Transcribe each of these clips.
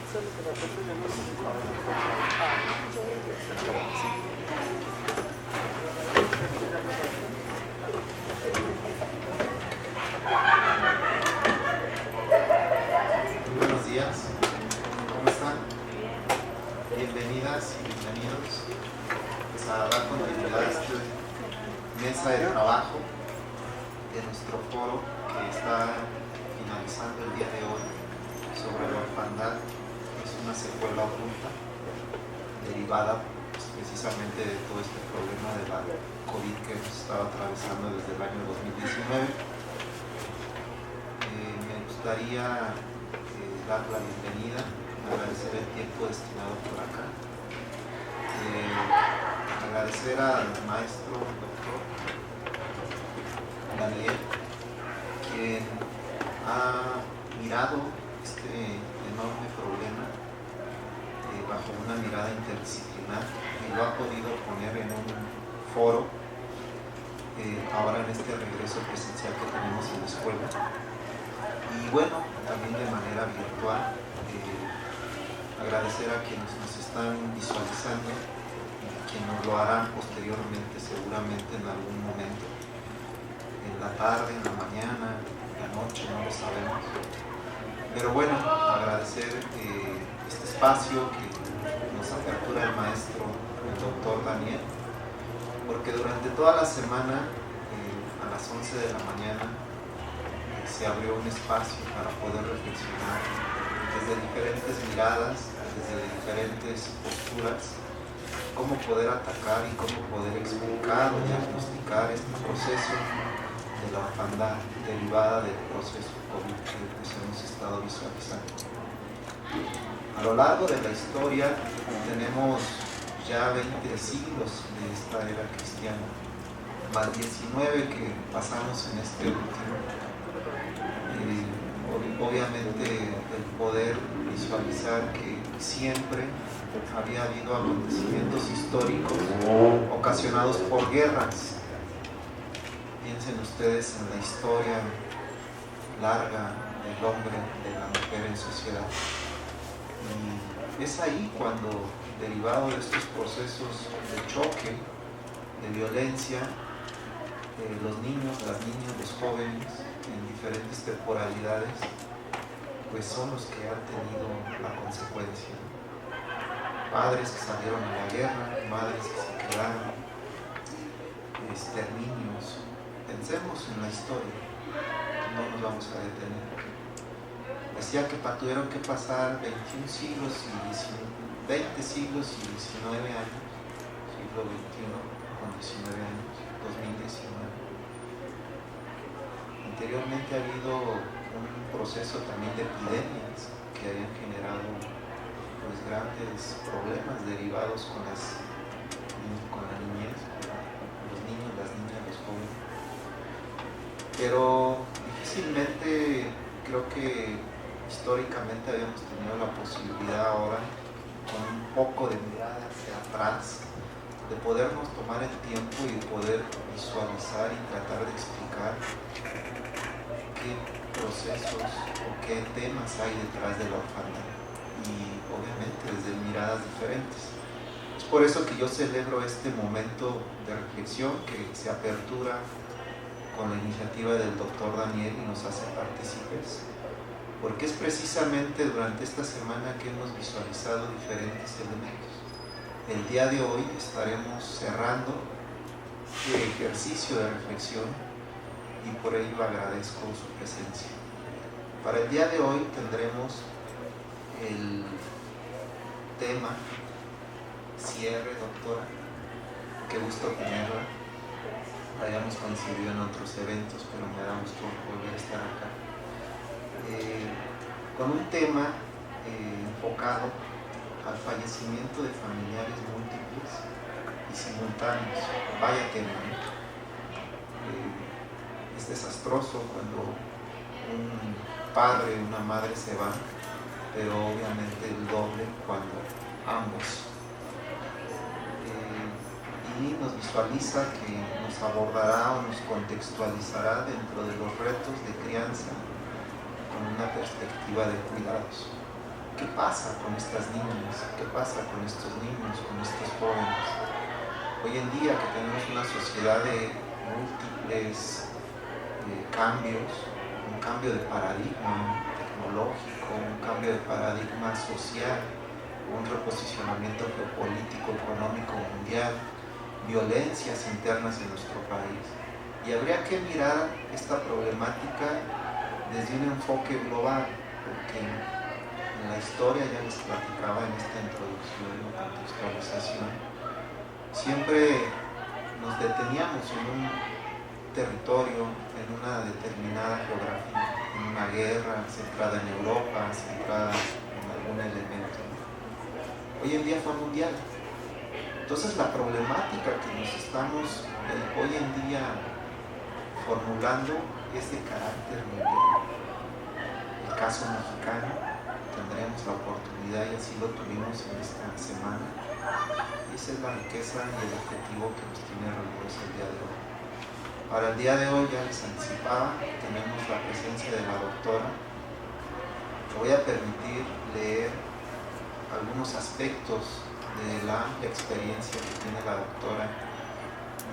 Buenos días, ¿cómo están? Bienvenidas y bienvenidos a dar continuidad a esta mesa de trabajo de nuestro foro que está finalizando el día de hoy sobre la orfandad. Es una secuela oculta derivada precisamente de todo este problema de la COVID que hemos estado atravesando desde el año 2019. Me gustaría dar la bienvenida, agradecer el tiempo destinado por acá, agradecer al maestro doctor Daniel, quien ha mirado este enorme problema bajo una mirada interdisciplinar y lo ha podido poner en un foro ahora en este regreso presencial que tenemos en la escuela. Y bueno, también de manera virtual, agradecer a quienes nos están visualizando y a quienes nos lo harán posteriormente, seguramente en algún momento, en la tarde, en la mañana, en la noche, no lo sabemos. Pero bueno, agradecer este espacio que nos apertura el maestro, el doctor Daniel, porque durante toda la semana, a las 11 de la mañana, se abrió un espacio para poder reflexionar desde diferentes miradas, desde diferentes posturas, cómo poder atacar y cómo poder explicar o diagnosticar este proceso de la orfandad derivada del proceso COVID que pues hemos estado visualizando. A lo largo de la historia tenemos ya 20 siglos de esta era cristiana, más 19 que pasamos en este último. Obviamente el poder visualizar que siempre había habido acontecimientos históricos ocasionados por guerras. Piensen ustedes en la historia larga del hombre, de la mujer en sociedad. Y es ahí cuando, derivado de estos procesos de choque, de violencia, los niños, las niñas, los jóvenes, en diferentes temporalidades, pues son los que han tenido la consecuencia. Padres que salieron a la guerra, madres que se quedaron, exterminios. Pensemos en la historia, no nos vamos a detener. Decía que tuvieron que pasar 21 siglos y 20 siglos y 19 años, siglo XXI con 19 años, 2019. Anteriormente ha habido un proceso también de epidemias que habían generado pues grandes problemas derivados con la niñez, los niños, las niñas, los jóvenes. Pero difícilmente creo que históricamente habíamos tenido la posibilidad ahora, con un poco de mirada hacia atrás, de podernos tomar el tiempo y de poder visualizar y tratar de explicar qué procesos o qué temas hay detrás de la orfandad, y obviamente desde miradas diferentes. Es por eso que yo celebro este momento de reflexión que se apertura con la iniciativa del doctor Daniel y nos hace partícipes, porque es precisamente durante esta semana que hemos visualizado diferentes elementos. El día de hoy estaremos cerrando el ejercicio de reflexión y por ello agradezco su presencia. Para el día de hoy tendremos el tema cierre, doctora. Qué gusto tenerla. La habíamos coincidido en otros eventos, pero me da gusto volver a estar acá. Con un tema enfocado al fallecimiento de familiares múltiples y simultáneos. Vaya tema, ¿no? Es desastroso cuando un padre y una madre se van, pero obviamente el doble cuando ambos. Y nos visualiza que nos abordará o nos contextualizará dentro de los retos de crianza con una perspectiva de cuidados. ¿qué pasa con estas niñas? ¿Qué pasa con estos niños, con estos jóvenes? Hoy en día que tenemos una sociedad de múltiples cambios, un cambio de paradigma tecnológico, un cambio de paradigma social, un reposicionamiento geopolítico, económico, mundial, violencias internas en nuestro país. Y habría que mirar esta problemática desde un enfoque global, porque en la historia, ya les platicaba en esta introducción o contextualización, siempre nos deteníamos en un territorio, en una determinada geografía, en una guerra centrada en Europa, centrada en algún elemento. Hoy en día fue mundial. Entonces la problemática que nos estamos hoy en día formulando es de carácter mundial. El caso mexicano, tendremos la oportunidad, y así lo tuvimos en esta semana, y esa es la riqueza y el objetivo que nos tiene reunidos el día de hoy. Para el día de hoy, ya les anticipaba, tenemos la presencia de la doctora. Me voy a permitir leer algunos aspectos de la amplia experiencia que tiene la doctora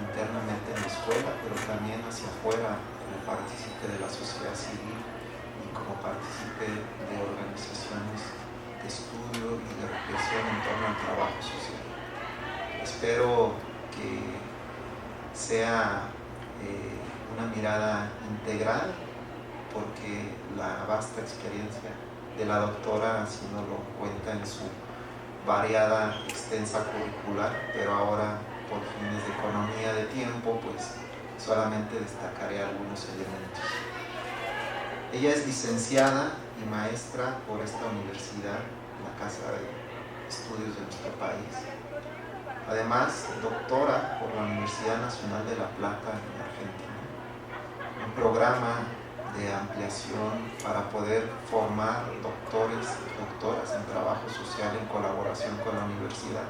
internamente en la escuela, pero también hacia afuera como partícipe de la sociedad civil y como partícipe de organizaciones de estudio y de reflexión en torno al trabajo social. Espero que sea una mirada integral, porque la vasta experiencia de la doctora así nos lo cuenta en su variada, extensa curricular, pero ahora por fines de economía de tiempo, pues solamente destacaré algunos elementos. Ella es licenciada y maestra por esta universidad, la Casa de Estudios de nuestro país. Además, doctora por la Universidad Nacional de La Plata en Argentina. Un programa de ampliación para poder formar doctores y doctoras en trabajo social en colaboración con la Universidad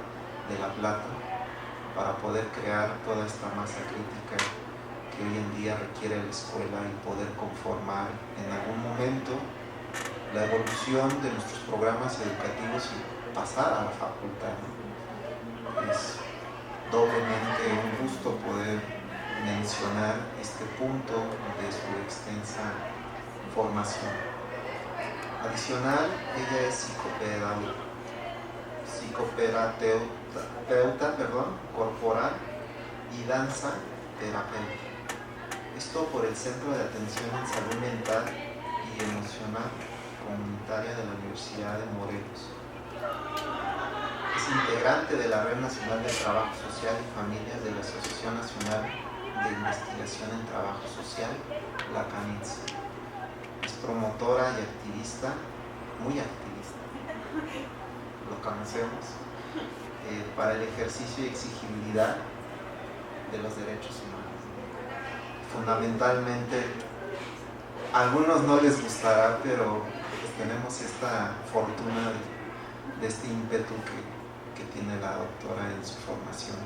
de La Plata, para poder crear toda esta masa crítica que hoy en día requiere la escuela y poder conformar en algún momento la evolución de nuestros programas educativos y pasar a la facultad. Es doblemente un gusto poder mencionar este punto de su extensa formación. Adicional, ella es psicoterapeuta corporal y danza terapeuta. Esto por el Centro de Atención en Salud Mental y Emocional Comunitaria de la Universidad de Morelos. Es integrante de la Red Nacional de Trabajo Social y Familias de la Asociación Nacional de Investigación en Trabajo Social, la CANITS. Es promotora y activista, muy activista, lo conocemos, para el ejercicio y exigibilidad de los derechos humanos. Fundamentalmente, a algunos no les gustará, pero pues tenemos esta fortuna de este ímpetu que tiene la doctora en su formación.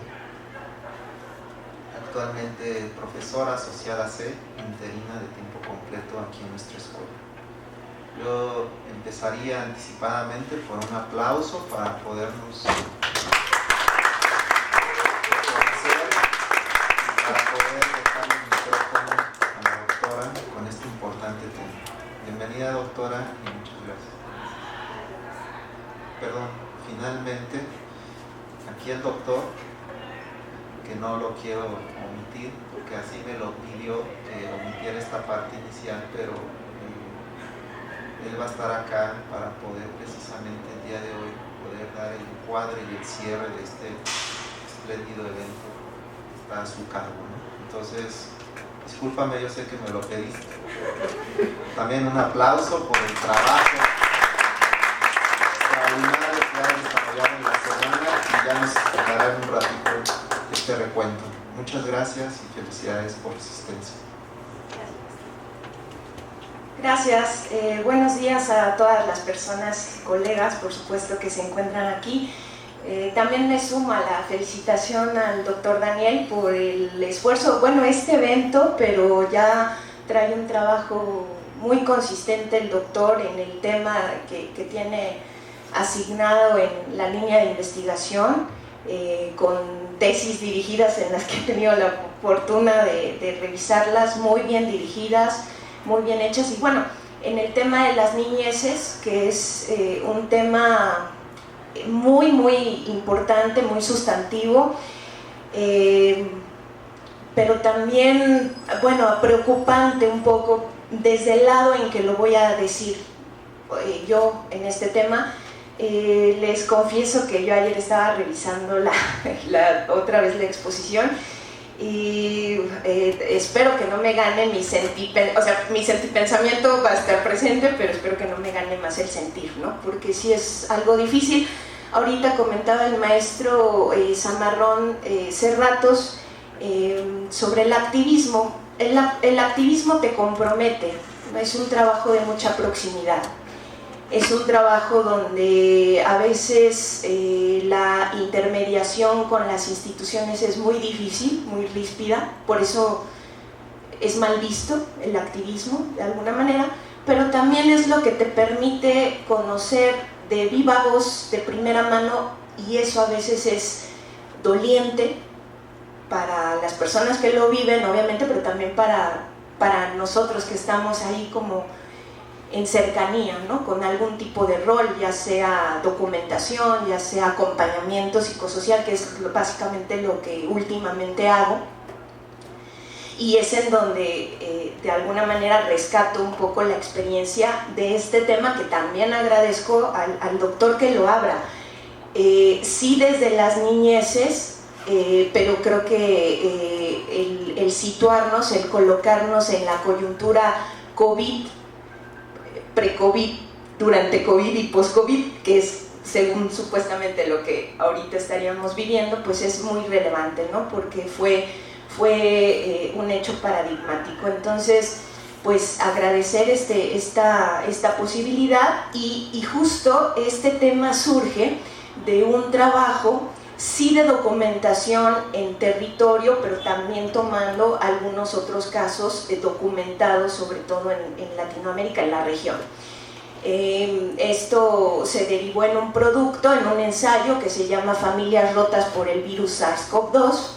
Actualmente profesora asociada C, interina de tiempo completo aquí en nuestra escuela. Yo empezaría anticipadamente por un aplauso para podernos conocer y para poder dejar el micrófono a la doctora con este importante tema. Bienvenida, doctora, y muchas gracias. Perdón, finalmente, aquí el doctor, que no lo quiero omitir, porque así me lo pidió, que omitiera esta parte inicial, pero él va a estar acá para poder precisamente el día de hoy poder dar el encuadre y el cierre de este espléndido evento que está a su cargo, ¿no? Entonces, discúlpame, yo sé que me lo pediste. También un aplauso por el trabajo extraordinario que ha desarrollado en la semana, y ya nos dará en un ratito este recuento. Muchas gracias y felicidades por su asistencia. Gracias. Buenos días a todas las personas, colegas, por supuesto, que se encuentran aquí. También me suma la felicitación al doctor Daniel por el esfuerzo, este evento, pero ya trae un trabajo muy consistente el doctor en el tema que tiene asignado en la línea de investigación, con tesis dirigidas en las que he tenido la fortuna de revisarlas, muy bien dirigidas, muy bien hechas. Y bueno, en el tema de las niñeces, que es un tema muy, muy importante, muy sustantivo, pero también, bueno, preocupante un poco desde el lado en que lo voy a decir yo en este tema. Les confieso que yo ayer estaba revisando otra vez la exposición y espero que no me gane mi sentipensamiento va a estar presente, pero espero que no me gane más el sentir, ¿no? Porque sí es algo difícil. Ahorita comentaba el maestro Zamarrón Cerratos sobre el activismo. El activismo te compromete, ¿no? Es un trabajo de mucha proximidad. Es un trabajo donde a veces la intermediación con las instituciones es muy difícil, muy ríspida, por eso es mal visto el activismo de alguna manera, pero también es lo que te permite conocer de viva voz, de primera mano, y eso a veces es doliente para las personas que lo viven, obviamente, pero también para nosotros que estamos ahí como en cercanía, ¿no? Con algún tipo de rol, ya sea documentación, ya sea acompañamiento psicosocial, que es básicamente lo que últimamente hago, y es en donde de alguna manera rescato un poco la experiencia de este tema, que también agradezco al doctor que lo abra. Sí, desde las niñeces, pero creo que el situarnos, el colocarnos en la coyuntura COVID, pre-COVID, durante COVID y post-COVID, que es según supuestamente lo que ahorita estaríamos viviendo, pues es muy relevante, ¿no? Porque fue un hecho paradigmático. Entonces, pues agradecer esta posibilidad, y justo este tema surge de un trabajo, sí, de documentación en territorio, pero también tomando algunos otros casos documentados, sobre todo en Latinoamérica, en la región. Esto se derivó en un producto, en un ensayo que se llama Familias rotas por el virus SARS-CoV-2,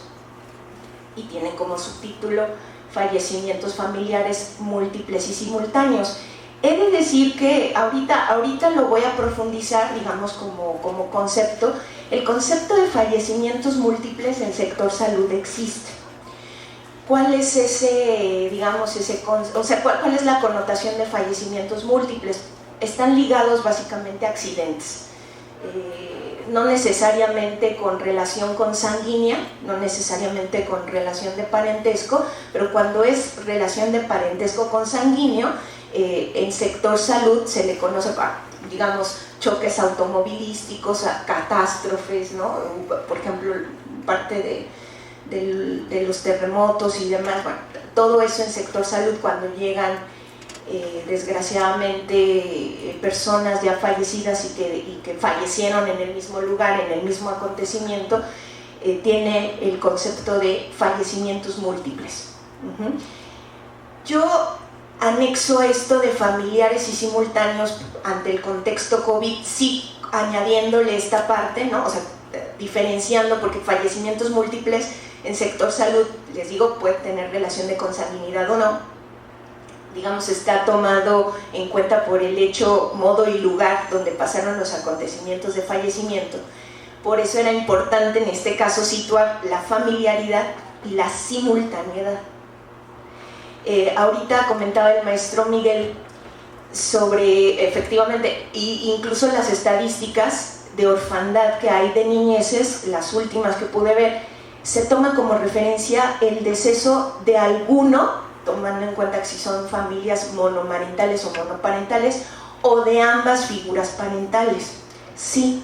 y tiene como subtítulo Fallecimientos familiares múltiples y simultáneos. He de decir que ahorita lo voy a profundizar, digamos, como concepto. El concepto de fallecimientos múltiples en el sector salud existe. ¿Cuál es cuál es la connotación de fallecimientos múltiples? Están ligados básicamente a accidentes, no necesariamente con relación consanguínea, no necesariamente con relación de parentesco, pero cuando es relación de parentesco consanguíneo, en sector salud se le conoce, digamos, choques automovilísticos, catástrofes, ¿no? Por ejemplo, parte de los terremotos y demás. Bueno, todo eso en sector salud, cuando llegan desgraciadamente personas ya fallecidas y que fallecieron en el mismo lugar, en el mismo acontecimiento, tiene el concepto de fallecimientos múltiples. Yo anexo esto de familiares y simultáneos ante el contexto COVID, sí, añadiéndole esta parte, ¿no? O sea, diferenciando, porque fallecimientos múltiples en sector salud, les digo, puede tener relación de consanguinidad o no. Digamos, está tomado en cuenta por el hecho, modo y lugar donde pasaron los acontecimientos de fallecimiento. Por eso era importante en este caso situar la familiaridad y la simultaneidad. Ahorita comentaba el maestro Miguel sobre, efectivamente, incluso las estadísticas de orfandad que hay de niñeces, las últimas que pude ver, se toma como referencia el deceso de alguno, tomando en cuenta que si son familias monomarentales o monoparentales, o de ambas figuras parentales, sí,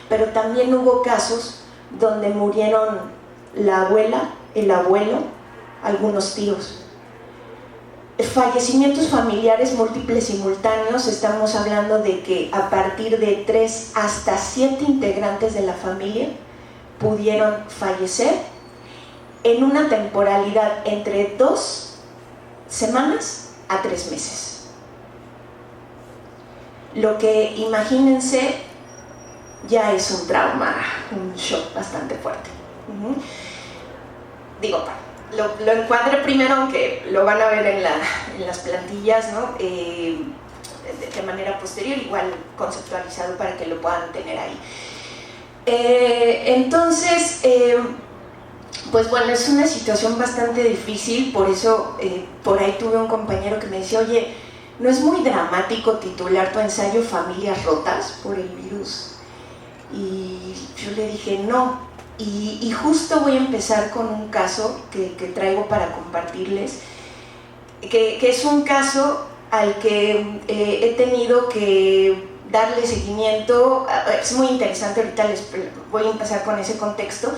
pero también hubo casos donde murieron la abuela, el abuelo, algunos tíos. Fallecimientos familiares múltiples simultáneos, estamos hablando de que a partir de 3 hasta 7 integrantes de la familia pudieron fallecer en una temporalidad entre 2 semanas a 3 meses. Lo que, imagínense, ya es un trauma, un shock bastante fuerte. Digo, lo encuadré primero, aunque lo van a ver en las plantillas, ¿no? De manera posterior, igual conceptualizado para que lo puedan tener ahí. Entonces, pues bueno, es una situación bastante difícil, por eso por ahí tuve un compañero que me decía, oye, ¿no es muy dramático titular tu ensayo Familias rotas por el virus? Y yo le dije, no. Y justo voy a empezar con un caso que traigo para compartirles, que es un caso al que he tenido que darle seguimiento. Es muy interesante, ahorita les voy a empezar con ese contexto,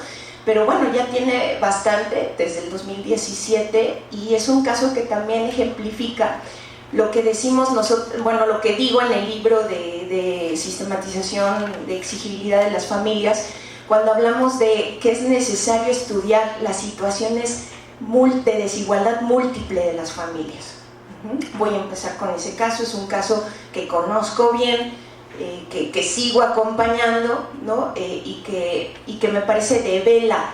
pero bueno, ya tiene bastante, desde el 2017, y es un caso que también ejemplifica lo que decimos nosotros, bueno, lo que digo en el libro de sistematización de exigibilidad de las familias, cuando hablamos de que es necesario estudiar las situaciones de desigualdad múltiple de las familias. Voy a empezar con ese caso, es un caso que conozco bien, que sigo acompañando, ¿no? y que me parece devela,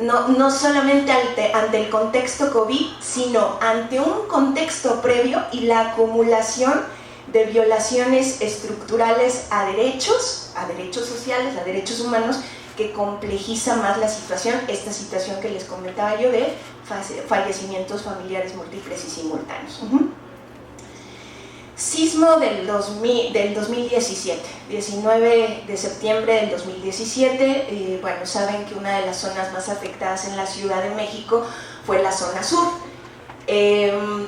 no solamente ante el contexto COVID, sino ante un contexto previo y la acumulación de violaciones estructurales a derechos sociales, a derechos humanos, que complejiza más la situación, esta situación que les comentaba yo de fallecimientos familiares múltiples y simultáneos. Sismo del 2017, 19 de septiembre del 2017, bueno, saben que una de las zonas más afectadas en la Ciudad de México fue la zona sur.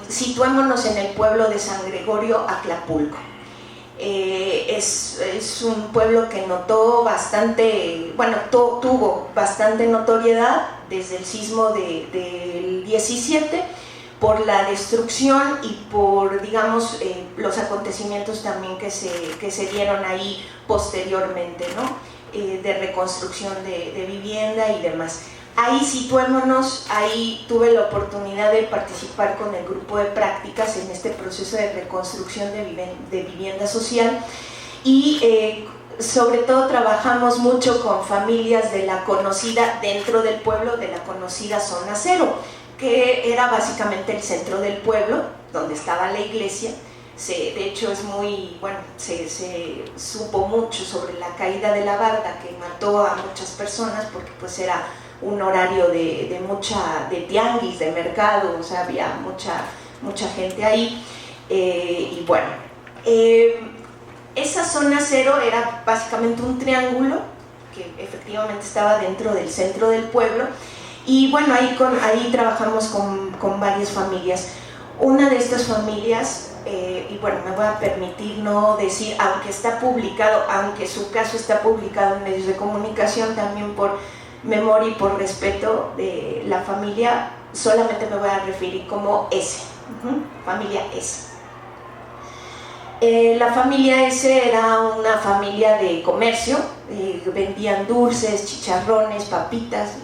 Situémonos en el pueblo de San Gregorio, Acapulco. Es un pueblo que notó bastante, bueno, tuvo bastante notoriedad desde el sismo del 17 por la destrucción y por, digamos, los acontecimientos también que se dieron ahí posteriormente, ¿no? De reconstrucción de vivienda y demás. Ahí situémonos, ahí tuve la oportunidad de participar con el grupo de prácticas en este proceso de reconstrucción de vivienda social y sobre todo trabajamos mucho con familias de la conocida, dentro del pueblo, de la conocida zona cero, que era básicamente el centro del pueblo, donde estaba la iglesia. De hecho es muy, bueno, se supo mucho sobre la caída de la barda que mató a muchas personas porque pues era un horario de tianguis, de mercado, o sea, había mucha gente ahí, y bueno, esa zona cero era básicamente un triángulo que efectivamente estaba dentro del centro del pueblo, y bueno, ahí trabajamos con varias familias. Una de estas familias, y bueno, me voy a permitir no decir, aunque está publicado, aunque su caso está publicado en medios de comunicación, también por memoria y por respeto de la familia, solamente me voy a referir como S, familia S. La familia S era una familia de comercio, vendían dulces, chicharrones, papitas,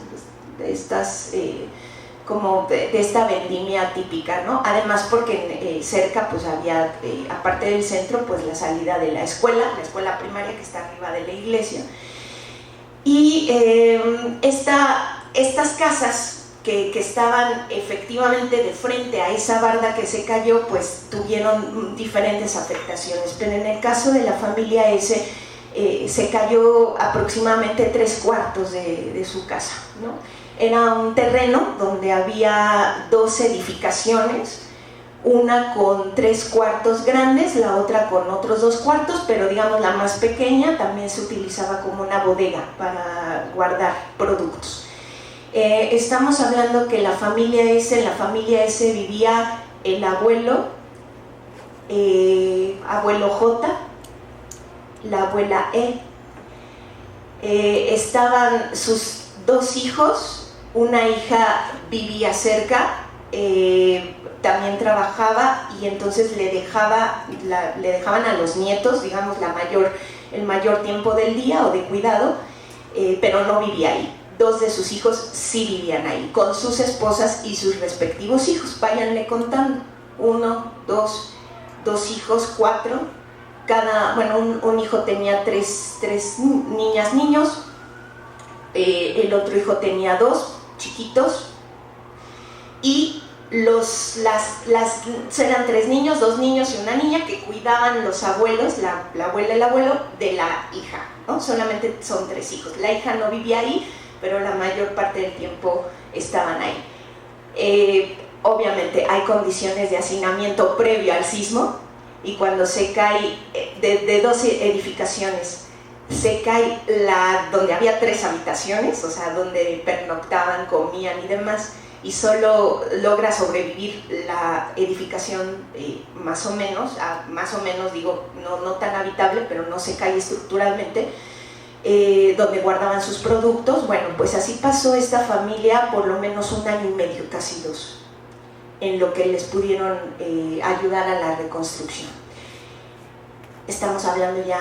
estas, como de esta vendimia típica, ¿no? Además porque cerca pues había, aparte del centro, pues la salida de la escuela primaria que está arriba de la iglesia. Y estas casas que estaban efectivamente de frente a esa barda que se cayó, pues tuvieron diferentes afectaciones, pero en el caso de la familia S se cayó aproximadamente 3/4 de su casa, ¿no? Era un terreno donde había 2 edificaciones, una con 3 cuartos grandes, la otra con otros 2 cuartos, pero digamos la más pequeña también se utilizaba como una bodega para guardar productos. Estamos hablando que en la familia S vivía el abuelo J, la abuela estaban sus 2 hijos, una hija vivía cerca, también trabajaba y entonces le dejaban a los nietos, digamos, el mayor tiempo del día o de cuidado, pero no vivía ahí. 2 de sus hijos sí vivían ahí, con sus esposas y sus respectivos hijos. Váyanle contando, 1, 2 hijos, 4, un hijo tenía tres niñas, niños, el otro hijo tenía 2 chiquitos, y eran 3 niños, 2 niños y una niña que cuidaban los abuelos, la abuela y el abuelo de la hija, ¿no? Solamente son 3 hijos. La hija no vivía ahí, pero la mayor parte del tiempo estaban ahí. Obviamente hay condiciones de hacinamiento previo al sismo, y cuando se cae de 2 edificaciones, se cae donde había 3 habitaciones, o sea, donde pernoctaban, comían y demás, y solo logra sobrevivir la edificación más o menos digo, no tan habitable, pero no se cae estructuralmente, donde guardaban sus productos. Bueno, pues así pasó esta familia por lo menos 1 año y medio, casi 2, en lo que les pudieron ayudar a la reconstrucción. Estamos hablando ya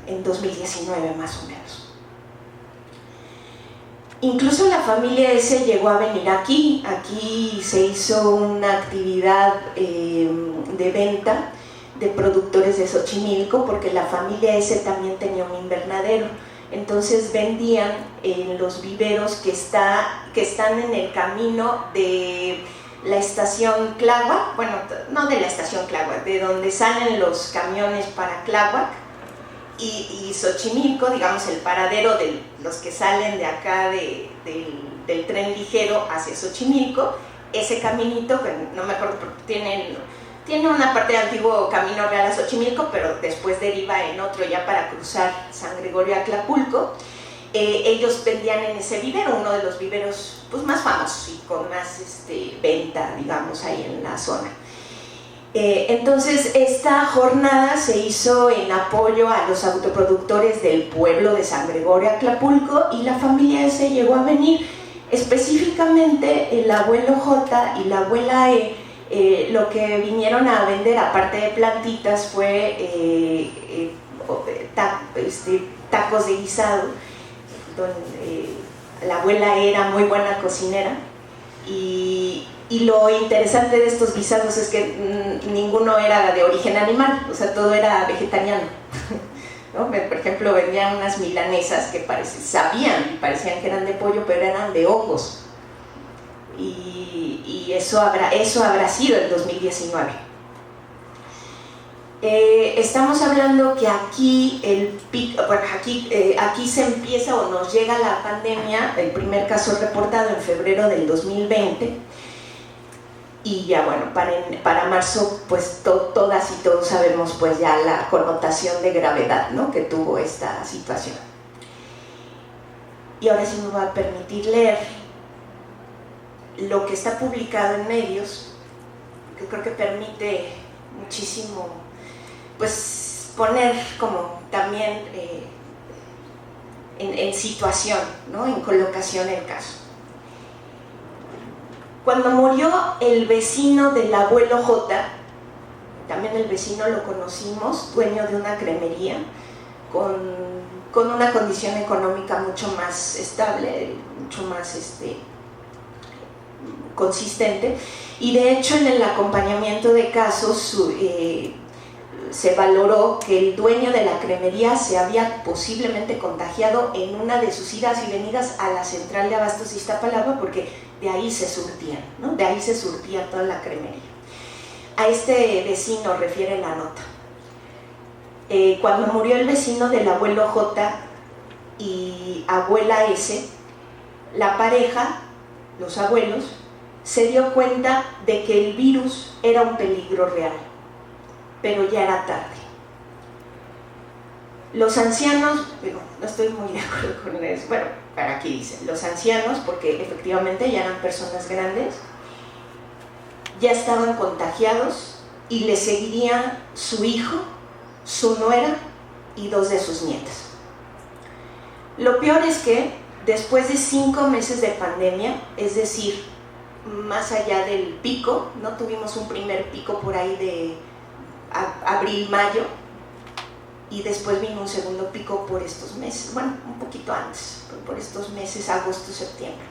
en 2019 más o menos. Incluso la familia S llegó a venir aquí se hizo una actividad de venta de productores de Xochimilco, porque la familia S también tenía un invernadero. Entonces vendían en los viveros que están en el camino de la estación Tláhuac, bueno, no de la estación Tláhuac, de donde salen los camiones para Tláhuac y Xochimilco, digamos el paradero de los que salen de acá del tren ligero hacia Xochimilco. Ese caminito, que no me acuerdo, tiene una parte de antiguo Camino Real a Xochimilco, pero después deriva en otro ya para cruzar San Gregorio a Acapulco. Ellos vendían en ese vivero, uno de los viveros pues, más famosos y con más venta, digamos, ahí en la zona. Entonces esta jornada se hizo en apoyo a los autoproductores del pueblo de San Gregorio Acapulco, y la familia S llegó a venir. Específicamente el abuelo J y la abuela E, lo que vinieron a vender, aparte de plantitas, fue tacos de guisado. La abuela era muy buena cocinera, y lo interesante de estos guisados es que ninguno era de origen animal, o sea, todo era vegetariano, ¿no? Por ejemplo, vendían unas milanesas que parecían que eran de pollo, pero eran de hongos, y eso habrá sido el 2019. Estamos hablando que aquí aquí se empieza o nos llega la pandemia, el primer caso reportado en febrero del 2020, y ya bueno, para marzo pues todas y todos sabemos pues ya la connotación de gravedad, ¿no?, que tuvo esta situación. Y ahora sí me va a permitir leer lo que está publicado en medios, que creo que permite muchísimo pues poner como también en situación, ¿no?, en colocación el caso. Cuando murió el vecino del abuelo J, también el vecino lo conocimos, dueño de una cremería, con una condición económica mucho más estable, mucho más consistente, y de hecho en el acompañamiento de casos se valoró que el dueño de la cremería se había posiblemente contagiado en una de sus idas y venidas a la central de abastos de Iztapalapa, porque de ahí se surtían, ¿no? De ahí se surtía toda la cremería. A este vecino refiere la nota. Cuando murió el vecino del abuelo J y abuela S, la pareja, los abuelos, se dio cuenta de que el virus era un peligro real, pero ya era tarde. Los ancianos, bueno, no estoy muy de acuerdo con eso, bueno, para aquí dice, los ancianos, porque efectivamente ya eran personas grandes, ya estaban contagiados y le seguirían su hijo, su nuera y 2 de sus nietas. Lo peor es que después de 5 meses de pandemia, es decir, más allá del pico, no tuvimos un primer pico por ahí de abril, mayo, y después vino un segundo pico por estos meses, bueno, un poquito antes, por estos meses, agosto, septiembre.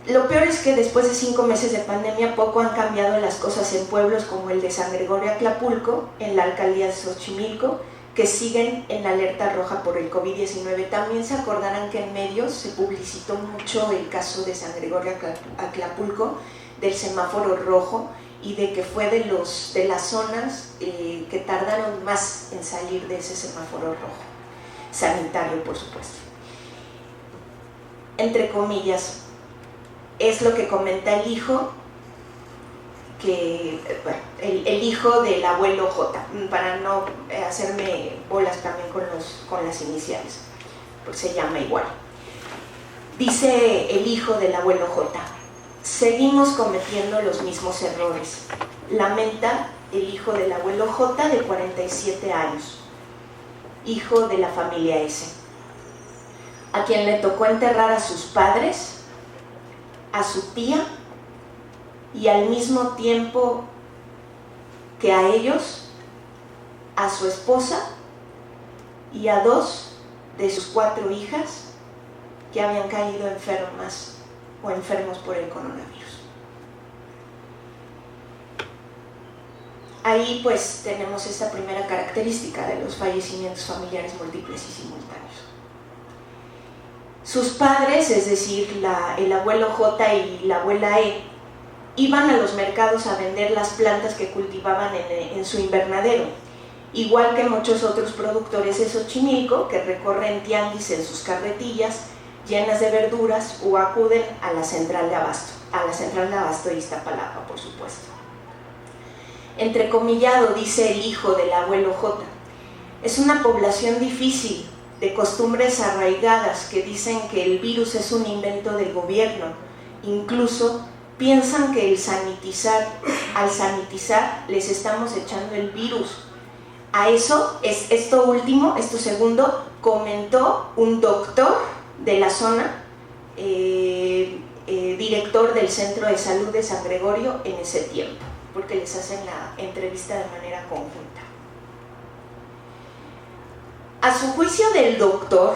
Lo peor es que después de 5 meses de pandemia poco han cambiado las cosas en pueblos como el de San Gregorio Atlapulco, en la alcaldía de Xochimilco, que siguen en la alerta roja por el COVID-19. También se acordarán que en medios se publicitó mucho el caso de San Gregorio Atlapulco, del semáforo rojo, y de que fue de las zonas que tardaron más en salir de ese semáforo rojo, sanitario por supuesto. Entre comillas, es lo que comenta el hijo, el hijo del abuelo J, para no hacerme bolas también con las iniciales, porque se llama igual. Dice el hijo del abuelo J: seguimos cometiendo los mismos errores, lamenta el hijo del abuelo J de 47 años, hijo de la familia S, a quien le tocó enterrar a sus padres, a su tía, y al mismo tiempo que a ellos, a su esposa y a 2 de sus 4 hijas que habían caído enfermas o enfermos por el coronavirus. Ahí pues tenemos esta primera característica de los fallecimientos familiares múltiples y simultáneos. Sus padres, es decir, el abuelo J y la abuela E, iban a los mercados a vender las plantas que cultivaban en su invernadero, igual que muchos otros productores de Xochimilco que recorren tianguis en sus carretillas llenas de verduras o acuden a la central de abasto de Iztapalapa, por supuesto. Entrecomillado, dice el hijo del abuelo J: es una población difícil, de costumbres arraigadas que dicen que el virus es un invento del gobierno, incluso piensan que al sanitizar les estamos echando el virus. A eso, esto segundo, comentó un doctor de la zona, director del Centro de Salud de San Gregorio en ese tiempo, porque les hacen la entrevista de manera conjunta. A su juicio del doctor,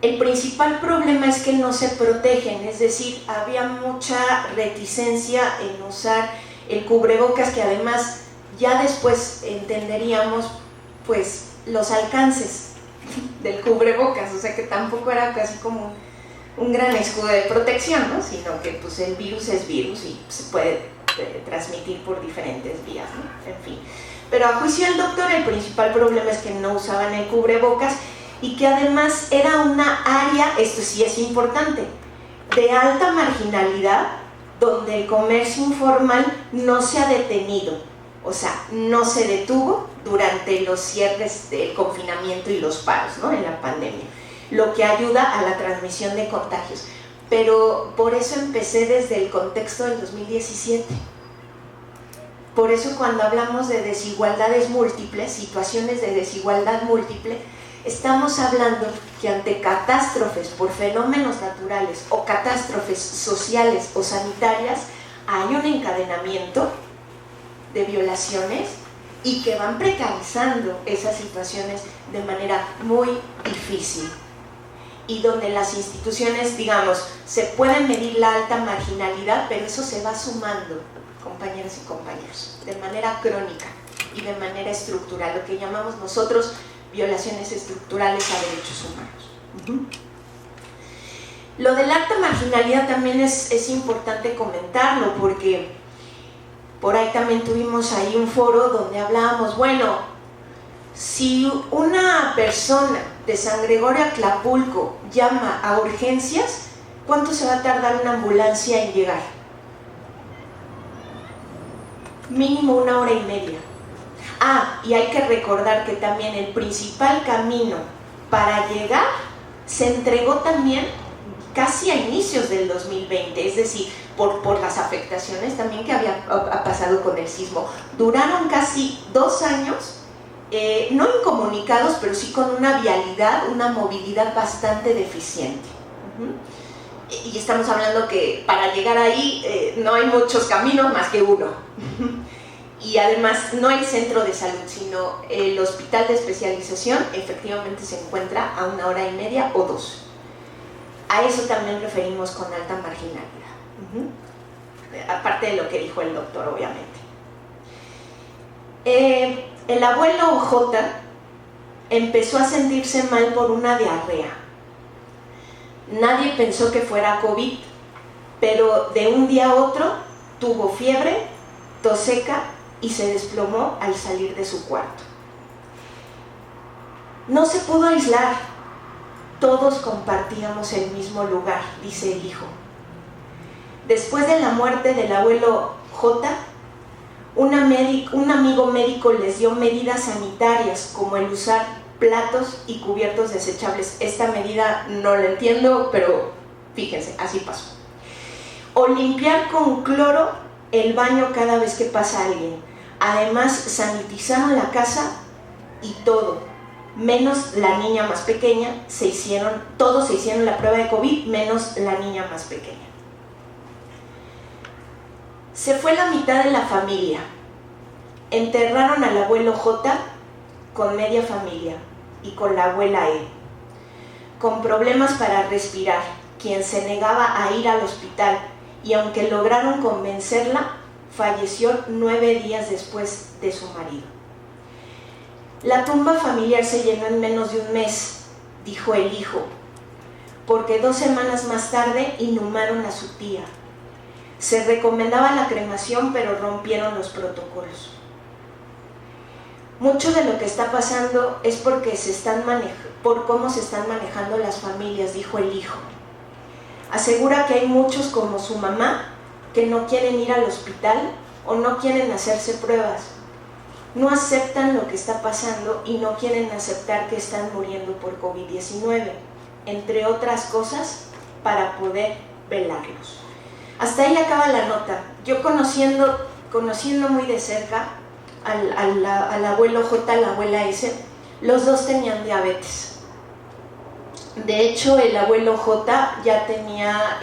el principal problema es que no se protegen, es decir, había mucha reticencia en usar el cubrebocas, que además ya después entenderíamos pues los alcances del cubrebocas, o sea que tampoco era casi como un gran escudo de protección, ¿no? Sino que pues el virus es virus y se puede transmitir por diferentes vías, ¿no? En fin. Pero a juicio del doctor el principal problema es que no usaban el cubrebocas y que además era una área, esto sí es importante, de alta marginalidad, donde el comercio informal no se ha detenido, o sea, no se detuvo durante los cierres del confinamiento y los paros, ¿no?, en la pandemia, lo que ayuda a la transmisión de contagios. Pero por eso empecé desde el contexto del 2017. Por eso cuando hablamos de desigualdades múltiples, situaciones de desigualdad múltiple, estamos hablando que ante catástrofes por fenómenos naturales o catástrofes sociales o sanitarias hay un encadenamiento de violaciones y que van precarizando esas situaciones de manera muy difícil, y donde las instituciones, digamos, se pueden medir la alta marginalidad, pero eso se va sumando, compañeras y compañeros, de manera crónica y de manera estructural, lo que llamamos nosotros violaciones estructurales a derechos humanos. Lo de la alta marginalidad también es importante comentarlo, porque por ahí también tuvimos ahí un foro donde hablábamos, bueno, si una persona de San Gregorio Atlapulco llama a urgencias, ¿cuánto se va a tardar una ambulancia en llegar? Mínimo 1 hora y media. Y hay que recordar que también el principal camino para llegar se entregó también casi a inicios del 2020, es decir, por las afectaciones también que había pasado con el sismo. Duraron casi 2 años, no incomunicados, pero sí con una vialidad, una movilidad bastante deficiente. Y estamos hablando que para llegar ahí no hay muchos caminos más que uno. Y además no el centro de salud, sino el hospital de especialización efectivamente se encuentra a 1 hora y media o 2. A eso también referimos con alta marginalidad. Aparte de lo que dijo el doctor, obviamente. El abuelo J empezó a sentirse mal por una diarrea. Nadie pensó que fuera COVID, pero de un día a otro tuvo fiebre, tos seca y se desplomó al salir de su cuarto. No se pudo aislar, todos compartíamos el mismo lugar, dice el hijo. Después de la muerte del abuelo J, un amigo médico les dio medidas sanitarias como el usar platos y cubiertos desechables. Esta medida no la entiendo, pero fíjense, así pasó. O limpiar con cloro el baño cada vez que pasa alguien. Además, sanitizaron la casa y todo, menos la niña más pequeña, todos se hicieron la prueba de COVID, menos la niña más pequeña. Se fue la mitad de la familia. Enterraron al abuelo J con media familia y con la abuela E, con problemas para respirar, quien se negaba a ir al hospital, y aunque lograron convencerla, falleció 9 días después de su marido. La tumba familiar se llenó en menos de un mes, dijo el hijo, porque 2 semanas más tarde inhumaron a su tía. Se recomendaba la cremación, pero rompieron los protocolos. Mucho de lo que está pasando es por cómo se están manejando las familias, dijo el hijo. Asegura que hay muchos como su mamá que no quieren ir al hospital o no quieren hacerse pruebas. No aceptan lo que está pasando y no quieren aceptar que están muriendo por COVID-19, entre otras cosas, para poder velarlos. Hasta ahí acaba la nota. Yo conociendo muy de cerca al abuelo J, a la abuela S, los dos tenían diabetes. De hecho, el abuelo J ya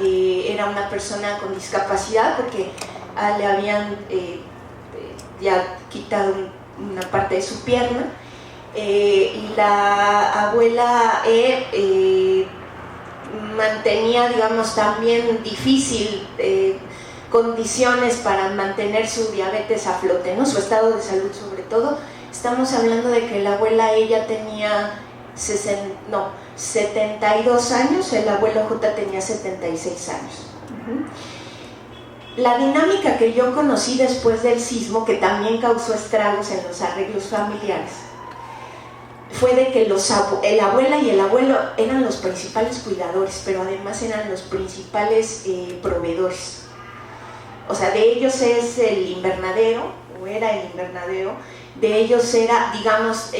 era una persona con discapacidad porque le habían ya quitado una parte de su pierna, y la abuela E mantenía, digamos, también difícil condiciones para mantener su diabetes a flote, ¿no? Su estado de salud sobre todo. Estamos hablando de que la abuela ella tenía 72 años, el abuelo J tenía 76 años. La dinámica que yo conocí después del sismo, que también causó estragos en los arreglos familiares, fue de que la abuela y el abuelo eran los principales cuidadores, pero además eran los principales proveedores. O sea, de ellos es el invernadero, o era el invernadero, de ellos era, digamos,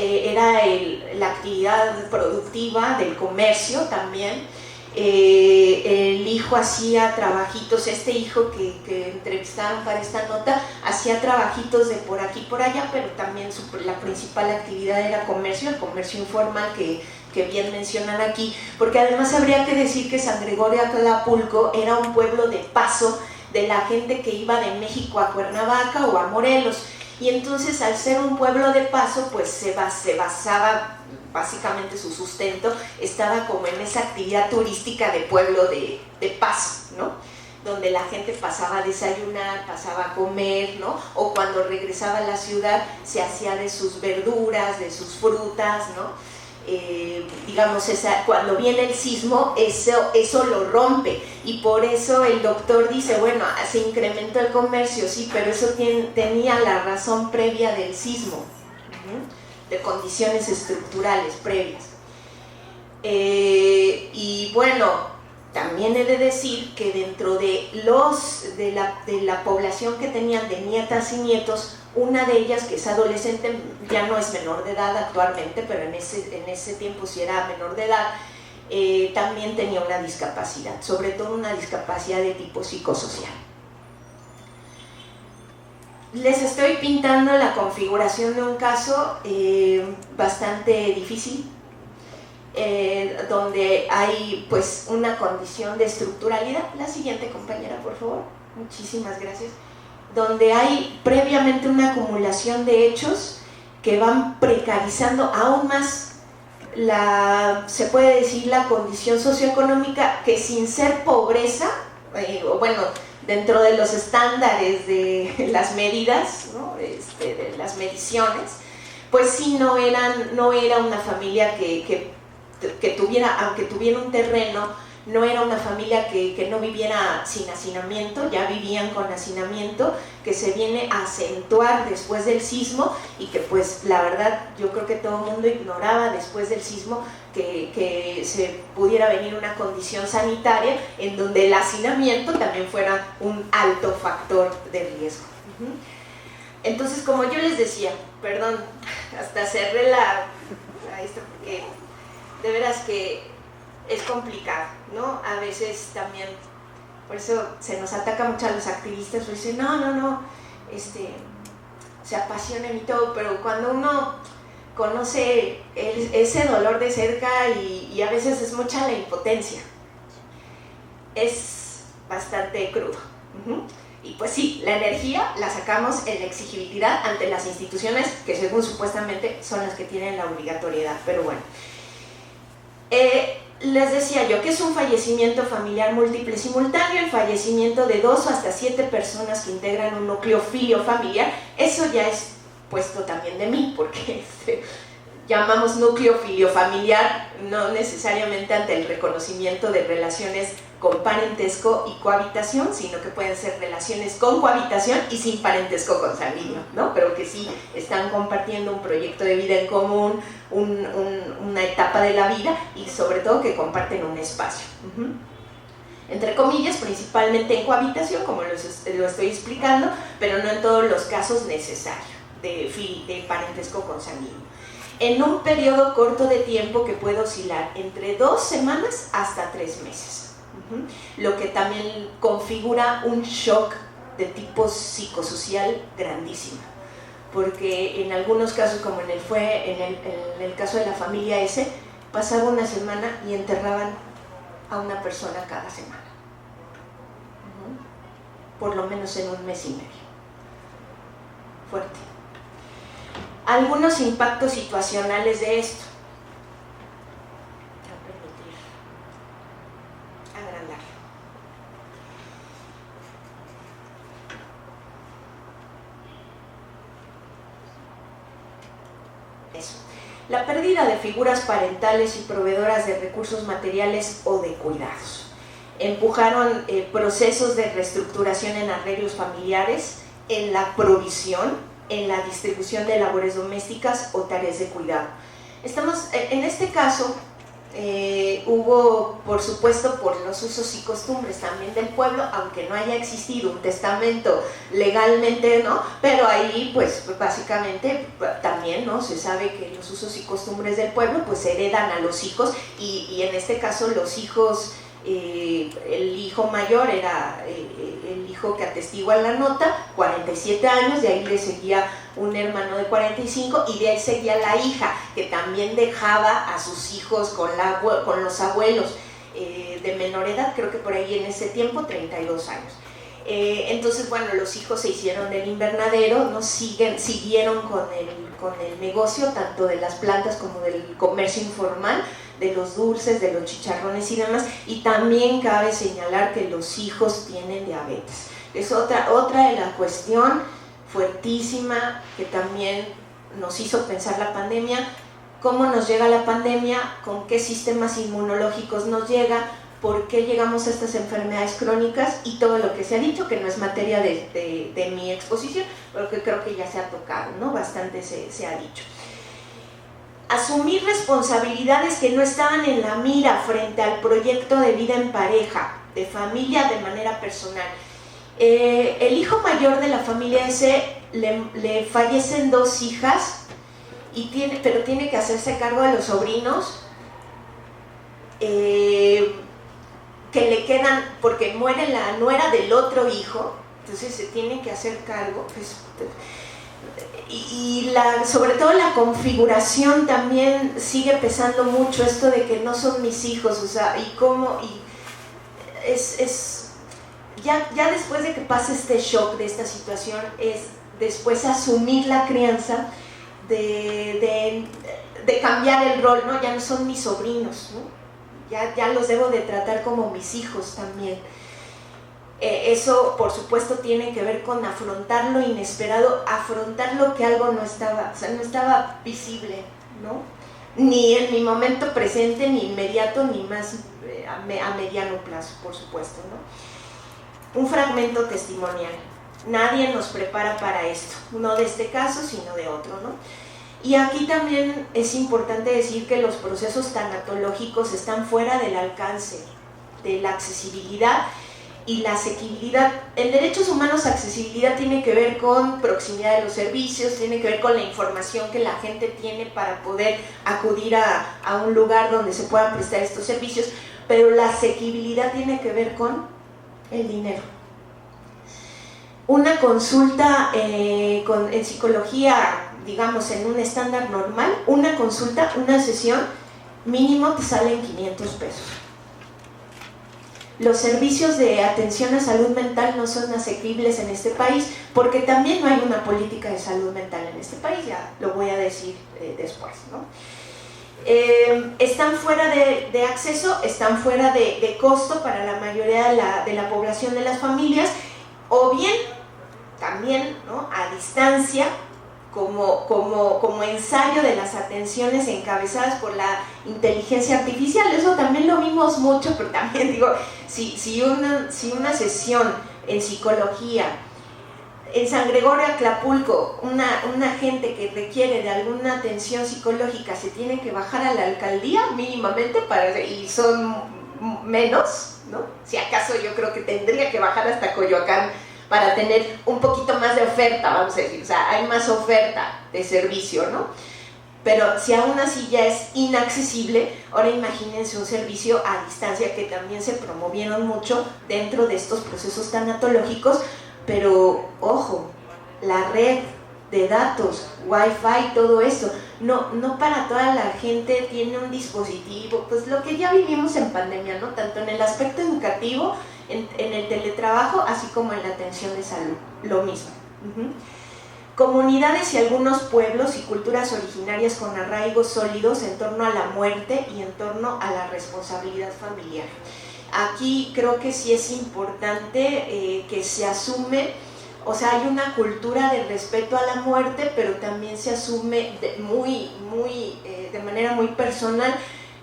la actividad productiva del comercio también. El hijo hacía trabajitos, este hijo que entrevistaron para esta nota, hacía trabajitos de por aquí por allá, pero también la principal actividad era comercio, el comercio informal que bien mencionan aquí, porque además habría que decir que San Gregorio Acapulco era un pueblo de paso de la gente que iba de México a Cuernavaca o a Morelos, y entonces al ser un pueblo de paso pues se basaba, básicamente su sustento estaba como en esa actividad turística de pueblo de paso, ¿no? Donde la gente pasaba a desayunar, pasaba a comer, ¿no? O cuando regresaba a la ciudad se hacía de sus verduras, de sus frutas, ¿no? Digamos, cuando viene el sismo, eso lo rompe, y por eso el doctor dice, bueno, se incrementó el comercio, sí, pero eso tenía la razón previa del sismo, de condiciones estructurales previas. Y bueno, también he de decir que dentro de la población que tenían de nietas y nietos, una de ellas, que es adolescente, ya no es menor de edad actualmente, pero en ese tiempo sí era menor de edad, también tenía una discapacidad, sobre todo una discapacidad de tipo psicosocial. Les estoy pintando la configuración de un caso bastante difícil, donde hay pues una condición de estructuralidad. La siguiente, compañera, por favor. Muchísimas gracias. Donde hay previamente una acumulación de hechos que van precarizando aún más se puede decir la condición socioeconómica, que sin ser pobreza, o bueno, dentro de los estándares de las medidas, ¿no? De las mediciones, pues sí no era una familia que tuviera, aunque tuviera un terreno, no era una familia que no viviera sin hacinamiento, ya vivían con hacinamiento, que se viene a acentuar después del sismo y que pues la verdad yo creo que todo el mundo ignoraba después del sismo que se pudiera venir una condición sanitaria en donde el hacinamiento también fuera un alto factor de riesgo. Entonces, como yo les decía, perdón, hasta cerré esto porque de veras que es complicado, ¿no? A veces también, por eso se nos ataca mucho a los activistas, pues dicen, no, se apasionan y todo, pero cuando uno conoce ese dolor de cerca y a veces es mucha la impotencia, es bastante crudo. Y pues sí, la energía la sacamos en la exigibilidad ante las instituciones que según supuestamente son las que tienen la obligatoriedad, pero bueno. Les decía yo que es un fallecimiento familiar múltiple simultáneo, el fallecimiento de 2 o hasta 7 personas que integran un núcleo filio-familiar. Eso ya es puesto también de mí, porque llamamos núcleo filio-familiar no necesariamente ante el reconocimiento de relaciones con parentesco y cohabitación, sino que pueden ser relaciones con cohabitación y sin parentesco consanguíneo, ¿no? Pero que sí están compartiendo un proyecto de vida en común, una etapa de la vida y sobre todo que comparten un espacio. Entre comillas, principalmente en cohabitación, como lo estoy explicando, pero no en todos los casos necesarios de parentesco consanguíneo. En un periodo corto de tiempo que puede oscilar entre 2 semanas hasta 3 meses. Lo que también configura un shock de tipo psicosocial grandísimo, porque en algunos casos, como en el caso de la familia S, pasaba una semana y enterraban a una persona cada semana, por lo menos en un mes y medio. Fuerte. Algunos impactos situacionales de esto. La pérdida de figuras parentales y proveedoras de recursos materiales o de cuidados. Empujaron procesos de reestructuración en arreglos familiares, en la provisión, en la distribución de labores domésticas o tareas de cuidado. En este caso, hubo, por supuesto, por los usos y costumbres también del pueblo, aunque no haya existido un testamento legalmente, ¿no? Pero ahí, pues, básicamente, también, ¿no? Se sabe que los usos y costumbres del pueblo, pues, se heredan a los hijos y en este caso los hijos, el hijo mayor era el hijo que atestigua la nota, 47 años, de ahí le seguía un hermano de 45 y de ahí seguía la hija, que también dejaba a sus hijos con los abuelos de menor edad, creo que por ahí en ese tiempo 32 años. Entonces, bueno, los hijos se hicieron del invernadero, ¿no? Siguieron con el negocio tanto de las plantas como del comercio informal, de los dulces, de los chicharrones y demás, y también cabe señalar que los hijos tienen diabetes. Es otra de la cuestión fuertísima que también nos hizo pensar la pandemia, cómo nos llega la pandemia, con qué sistemas inmunológicos nos llega, por qué llegamos a estas enfermedades crónicas y todo lo que se ha dicho, que no es materia de mi exposición, pero que creo que ya se ha tocado, ¿no? Bastante se ha dicho. Asumir responsabilidades que no estaban en la mira frente al proyecto de vida en pareja, de familia de manera personal. El hijo mayor de la familia S le fallecen 2 hijas, pero tiene que hacerse cargo de los sobrinos que le quedan, porque muere la nuera del otro hijo, entonces se tiene que hacer cargo. Y sobre todo la configuración también sigue pesando mucho, esto de que no son mis hijos, o sea, ya después de que pase este shock de esta situación, es después asumir la crianza de cambiar el rol, ¿no? Ya no son mis sobrinos, ¿no? Ya los debo de tratar como mis hijos también. Eso, por supuesto, tiene que ver con afrontar lo inesperado, afrontar lo que algo no estaba, o sea, no estaba visible, ¿no? Ni en mi momento presente, ni inmediato, ni más a mediano plazo, por supuesto, ¿no? Un fragmento testimonial. Nadie nos prepara para esto, no de este caso, sino de otro, ¿no? Y aquí también es importante decir que los procesos tanatológicos están fuera del alcance de la accesibilidad y la asequibilidad. En derechos humanos, accesibilidad tiene que ver con proximidad de los servicios, tiene que ver con la información que la gente tiene para poder acudir a un lugar donde se puedan prestar estos servicios, pero la asequibilidad tiene que ver con el dinero. Una consulta en psicología, digamos en un estándar normal, una consulta, una sesión, mínimo te salen 500 pesos. Los servicios de atención a salud mental no son asequibles en este país porque también no hay una política de salud mental en este país, ya lo voy a decir después, ¿no? Están fuera de acceso, están fuera de costo para la mayoría de la población de las familias, o bien también, ¿no?, a distancia, como ensayo de las atenciones encabezadas por la inteligencia artificial. Eso también lo vimos mucho, pero también digo, si una sesión en psicología en San Gregorio Acapulco, una gente que requiere de alguna atención psicológica se tiene que bajar a la alcaldía mínimamente y son menos, ¿no? Si acaso yo creo que tendría que bajar hasta Coyoacán para tener un poquito más de oferta, vamos a decir, o sea, hay más oferta de servicio, ¿no? Pero si aún así ya es inaccesible, ahora imagínense un servicio a distancia, que también se promovieron mucho dentro de estos procesos tanatológicos, pero ojo, la red de datos, wifi, todo eso, no para toda la gente tiene un dispositivo, pues lo que ya vivimos en pandemia, ¿no? Tanto en el aspecto educativo, en el teletrabajo, así como en la atención de salud, lo mismo. Comunidades y algunos pueblos y culturas originarias con arraigos sólidos en torno a la muerte y en torno a la responsabilidad familiar. Aquí creo que sí es importante que se asume, o sea, hay una cultura de respeto a la muerte, pero también se asume de manera muy personal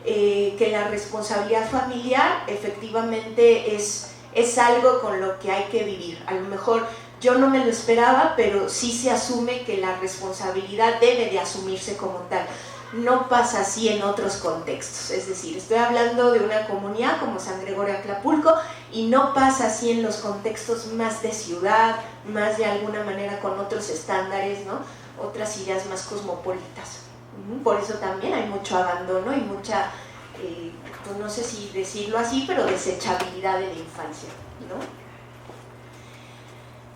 que la responsabilidad familiar efectivamente es algo con lo que hay que vivir. A lo mejor yo no me lo esperaba, pero sí se asume que la responsabilidad debe de asumirse como tal. No pasa así en otros contextos, es decir, estoy hablando de una comunidad como San Gregorio Acapulco y no pasa así en los contextos más de ciudad, más de alguna manera con otros estándares, ¿no? Otras ideas más cosmopolitas. Por eso también hay mucho abandono y mucha, pues no sé si decirlo así, pero desechabilidad de la infancia, ¿no?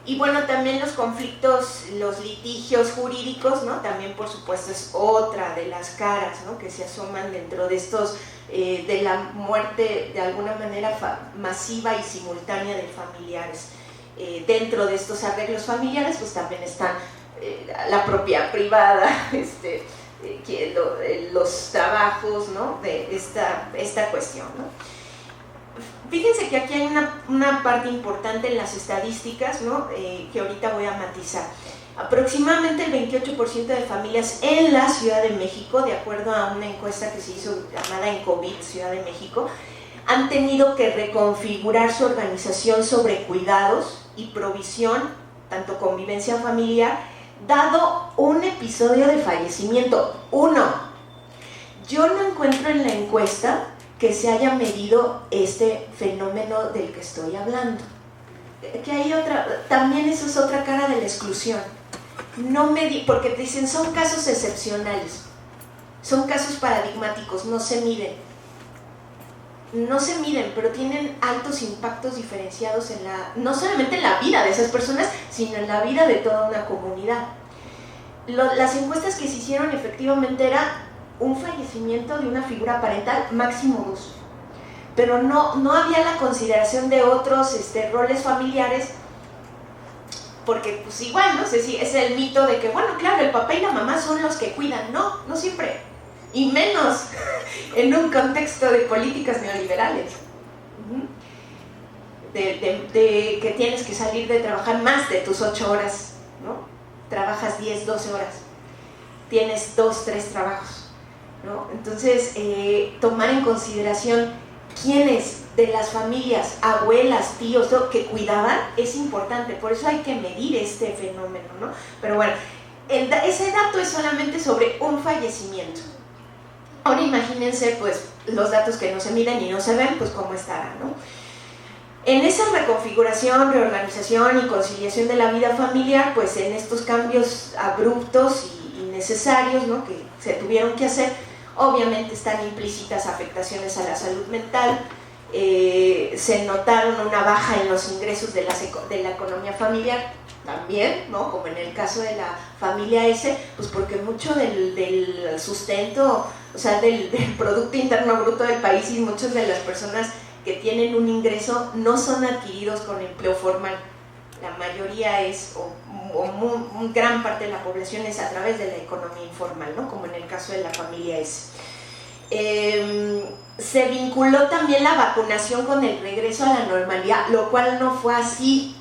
Y bueno, también los conflictos, los litigios jurídicos, ¿no? También por supuesto es otra de las caras, ¿no?, que se asoman dentro de estos, de la muerte de alguna manera masiva y simultánea de familiares. Dentro de estos arreglos familiares pues también están la propiedad privada, los trabajos, ¿no?, de esta cuestión, ¿no? Fíjense que aquí hay una parte importante en las estadísticas, ¿no?, que ahorita voy a matizar. Aproximadamente el 28% de familias en la Ciudad de México, de acuerdo a una encuesta que se hizo llamada EnCovid Ciudad de México, han tenido que reconfigurar su organización sobre cuidados y provisión, tanto convivencia familiar, dado un episodio de fallecimiento. Yo no encuentro en la encuesta que se haya medido este fenómeno del que estoy hablando. Que hay también eso es otra cara de la exclusión. Porque dicen son casos excepcionales, son casos paradigmáticos, no se miden, pero tienen altos impactos diferenciados no solamente en la vida de esas personas, sino en la vida de toda una comunidad. Las encuestas que se hicieron efectivamente era un fallecimiento de una figura parental, máximo 2, pero no había la consideración de otros roles familiares Porque pues igual, ¿no? Es el mito de que, bueno, claro, el papá y la mamá son los que cuidan. No, no siempre. Y menos en un contexto de políticas neoliberales. De que tienes que salir de trabajar más de tus 8 horas, ¿no? Trabajas 10, 12 horas. Tienes 2, 3 trabajos, ¿no? Entonces, tomar en consideración quiénes de las familias, abuelas, tíos, ¿no?, que cuidaban, es importante. Por eso hay que medir este fenómeno, ¿no? Pero bueno, ese dato es solamente sobre un fallecimiento. Ahora imagínense, pues, los datos que no se miden y no se ven, pues, cómo estarán, ¿no? En esa reconfiguración, reorganización y conciliación de la vida familiar, pues, en estos cambios abruptos y necesarios, ¿no?, que se tuvieron que hacer, obviamente están implícitas afectaciones a la salud mental. Se notaron una baja en los ingresos de la economía familiar también, ¿no?, como en el caso de la familia S, pues porque mucho del sustento, o sea, del Producto Interno Bruto del país, y muchas de las personas que tienen un ingreso no son adquiridos con empleo formal. La mayoría es, o gran parte de la población es a través de la economía informal, ¿no?, como en el caso de la familia S. Se vinculó también la vacunación con el regreso a la normalidad, lo cual no fue así,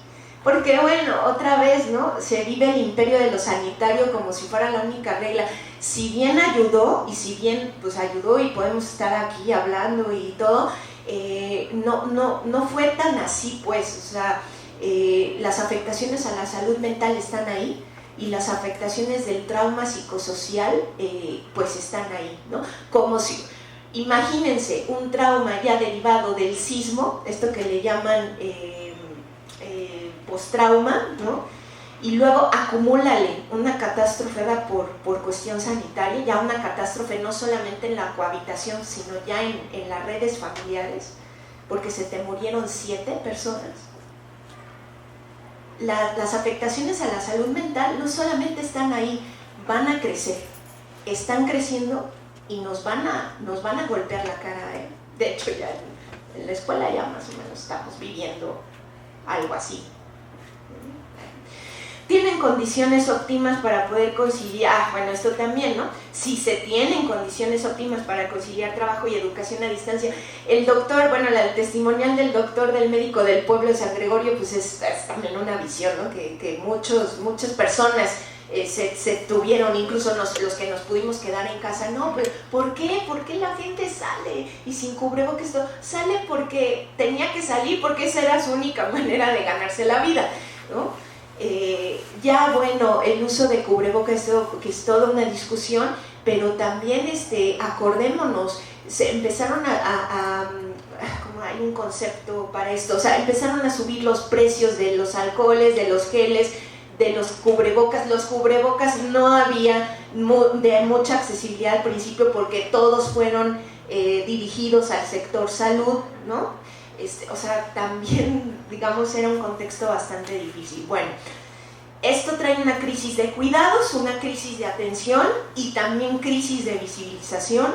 porque bueno, otra vez, ¿no?, se vive el imperio de lo sanitario como si fuera la única regla. Si bien ayudó, y si bien pues ayudó y podemos estar aquí hablando y todo, no fue tan así, pues. O sea, las afectaciones a la salud mental están ahí, y las afectaciones del trauma psicosocial pues están ahí, ¿no? Como si, imagínense, un trauma ya derivado del sismo, esto que le llaman postrauma, ¿no? Y luego acumúlale una catástrofe por cuestión sanitaria, ya una catástrofe no solamente en la cohabitación, sino ya en las redes familiares, porque se te murieron 7 personas. Las afectaciones a la salud mental no solamente están ahí, van a crecer, están creciendo y nos van a golpear la cara, ¿eh? De hecho, ya en la escuela ya más o menos estamos viviendo algo así. ¿Tienen condiciones óptimas para poder conciliar? Bueno, esto también, ¿no? Si se tienen condiciones óptimas para conciliar trabajo y educación a distancia. El doctor, bueno, el testimonial del doctor, del médico del pueblo de San Gregorio, pues es también una visión, ¿no?, que muchas personas se tuvieron, incluso los que nos pudimos quedar en casa. No, pero ¿por qué? ¿Por qué la gente sale y sin cubrebocas? Sale porque tenía que salir, porque esa era su única manera de ganarse la vida, ¿no? Ya bueno, el uso de cubrebocas, que es toda una discusión, pero también acordémonos, se empezaron como hay un concepto para esto, o sea, empezaron a subir los precios de los alcoholes, de los geles, de los cubrebocas. Los cubrebocas no había de mucha accesibilidad al principio, porque todos fueron dirigidos al sector salud, ¿no? O sea, también, digamos, era un contexto bastante difícil. Bueno, esto trae una crisis de cuidados, una crisis de atención y también crisis de visibilización.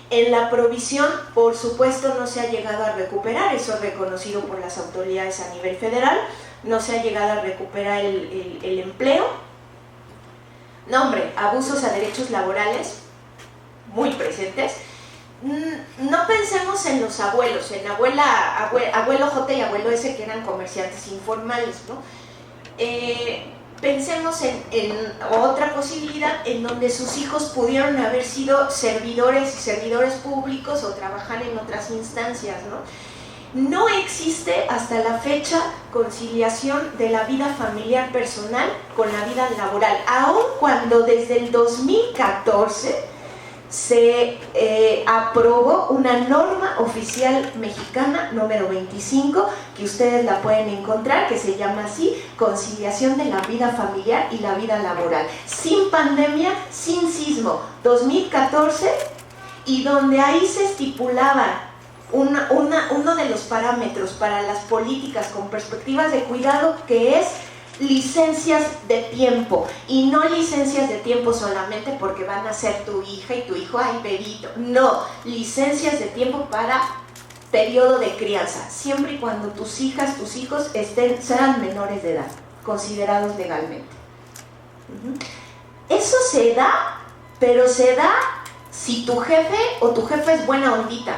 En la provisión, por supuesto, no se ha llegado a recuperar, eso es reconocido por las autoridades a nivel federal, no se ha llegado a recuperar el empleo. No, hombre, abusos a derechos laborales muy presentes. No pensemos en los abuelos, en abuelo J y abuelo S, que eran comerciantes informales, ¿no? Pensemos en otra posibilidad en donde sus hijos pudieron haber sido servidores y servidores públicos o trabajar en otras instancias, ¿no? No existe hasta la fecha conciliación de la vida familiar personal con la vida laboral, aun cuando desde el 2014 se aprobó una norma oficial mexicana número 25, que ustedes la pueden encontrar, que se llama así: conciliación de la vida familiar y la vida laboral, sin pandemia, sin sismo, 2014, y donde ahí se estipulaba uno de los parámetros para las políticas con perspectivas de cuidado, que es licencias de tiempo, y no licencias de tiempo solamente porque van a ser tu hija y tu hijo, ay bebito, no, licencias de tiempo para periodo de crianza, siempre y cuando tus hijas, tus hijos sean menores de edad, considerados legalmente. Eso se da, pero se da si tu jefe o tu jefa es buena ondita,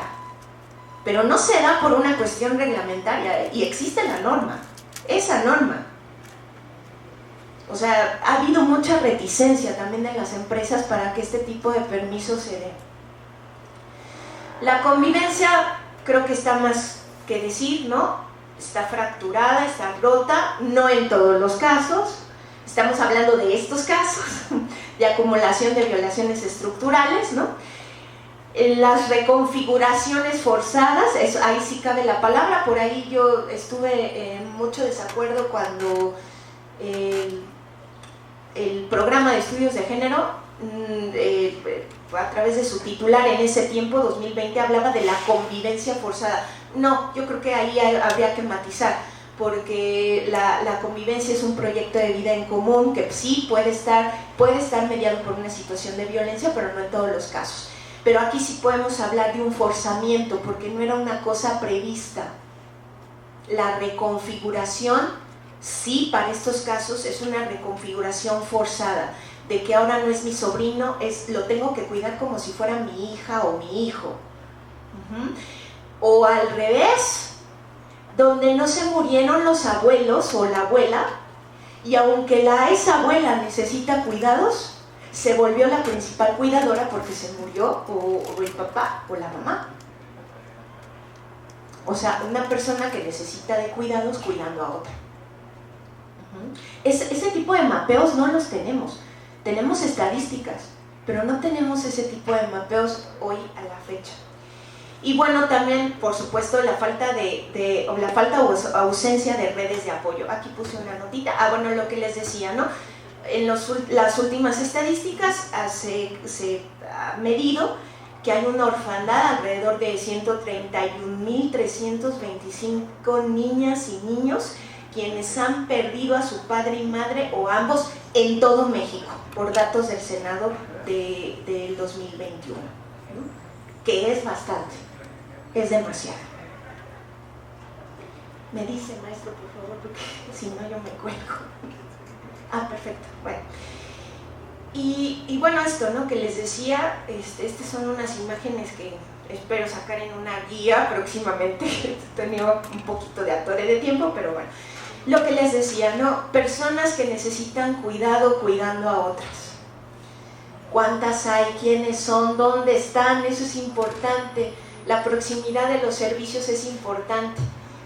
pero no se da por una cuestión reglamentaria, y existe la norma, esa norma. O sea, ha habido mucha reticencia también de las empresas para que este tipo de permisos se den. La convivencia creo que está más que decir, ¿no? Está fracturada, está rota, no en todos los casos. Estamos hablando de estos casos de acumulación de violaciones estructurales, ¿no? Las reconfiguraciones forzadas, ahí sí cabe la palabra. Por ahí yo estuve en mucho desacuerdo cuando el programa de estudios de género, a través de su titular en ese tiempo, 2020, hablaba de la convivencia forzada. No, yo creo que ahí habría que matizar, porque la convivencia es un proyecto de vida en común que sí puede estar mediado por una situación de violencia, pero no en todos los casos. Pero aquí sí podemos hablar de un forzamiento, porque no era una cosa prevista. La reconfiguración, sí, para estos casos es una reconfiguración forzada, de que ahora no es mi sobrino, lo tengo que cuidar como si fuera mi hija o mi hijo. O al revés, donde no se murieron los abuelos o la abuela, y aunque esa abuela necesita cuidados, se volvió la principal cuidadora porque se murió o el papá o la mamá. O sea, una persona que necesita de cuidados cuidando a otra. Ese tipo de mapeos no los tenemos. Tenemos estadísticas, pero no tenemos ese tipo de mapeos hoy a la fecha. Y bueno, también, por supuesto, la falta o ausencia de redes de apoyo. Aquí puse una notita. Bueno, lo que les decía, ¿no? En las últimas estadísticas se ha medido que hay una orfandad alrededor de 131.325 niñas y niños quienes han perdido a su padre y madre o ambos en todo México, por datos del Senado del 2021, ¿no? Que es bastante, es demasiado. Me dice, maestro, por favor, porque si no yo me cuelgo. Perfecto, bueno. Y bueno, esto, ¿no? Que les decía, estas son unas imágenes que espero sacar en una guía próximamente. He tenido un poquito de atore de tiempo, pero bueno. Lo que les decía, ¿no? Personas que necesitan cuidado cuidando a otras. ¿Cuántas hay? ¿Quiénes son? ¿Dónde están? Eso es importante. La proximidad de los servicios es importante.